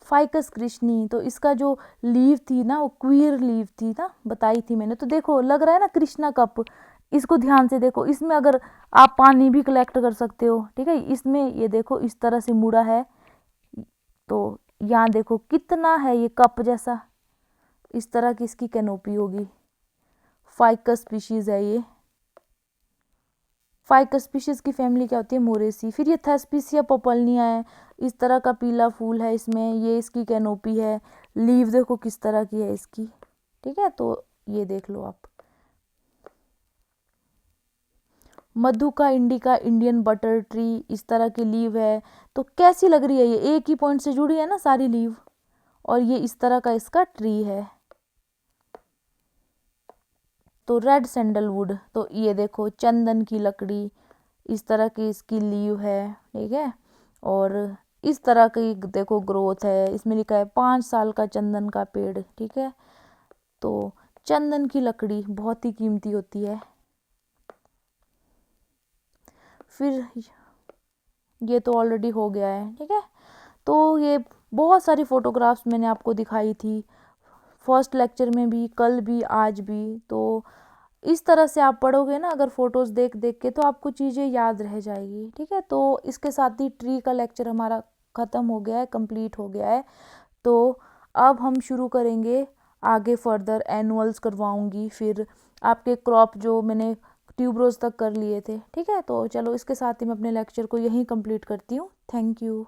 फाइकस कृष्णी, तो इसका जो लीव थी ना वो क्वीर लीव थी ना, बताई थी मैंने। तो देखो लग रहा है ना कृष्णा कप, इसको ध्यान से देखो, इसमें अगर आप पानी भी कलेक्ट कर सकते हो, ठीक है। इसमें ये देखो इस तरह से मुड़ा है, तो यहाँ देखो कितना है ये कप जैसा, इस तरह की इसकी कैनोपी होगी। फाइकस स्पीशीज है ये। फाइकस स्पीशीज की फैमिली क्या होती है, मोरेसी। फिर ये थेस्पिसिया पोपलनिया है, इस तरह का पीला फूल है इसमें, ये इसकी कैनोपी है। लीव देखो किस तरह की है इसकी, ठीक है। तो ये देख लो आप। मधुका इंडिका, इंडियन बटर ट्री, इस तरह की लीव है। तो कैसी लग रही है ये, एक ही पॉइंट से जुड़ी है ना सारी लीव, और ये इस तरह का इसका ट्री है। तो रेड सैंडलवुड, तो ये देखो चंदन की लकड़ी, इस तरह की इसकी लीव है, ठीक है। और इस तरह की देखो ग्रोथ है, इसमें लिखा है 5 साल का चंदन का पेड़, ठीक है। तो चंदन की लकड़ी बहुत ही कीमती होती है। फिर ये तो ऑलरेडी हो गया है, ठीक है। तो ये बहुत सारी फोटोग्राफ्स मैंने आपको दिखाई थी, फर्स्ट लेक्चर में भी, कल भी, आज भी। तो इस तरह से आप पढ़ोगे ना अगर फ़ोटोज़ देख देख के, तो आपको चीज़ें याद रह जाएगी, ठीक है। तो इसके साथ ही ट्री का लेक्चर हमारा ख़त्म हो गया है, कंप्लीट हो गया है। तो अब हम शुरू करेंगे आगे फर्दर, एनुअल्स करवाऊंगी, फिर आपके क्रॉप जो मैंने ट्यूबरोज तक कर लिए थे, ठीक है। तो चलो इसके साथ ही मैं अपने लेक्चर को यहीं कंप्लीट करती हूँ। Thank you.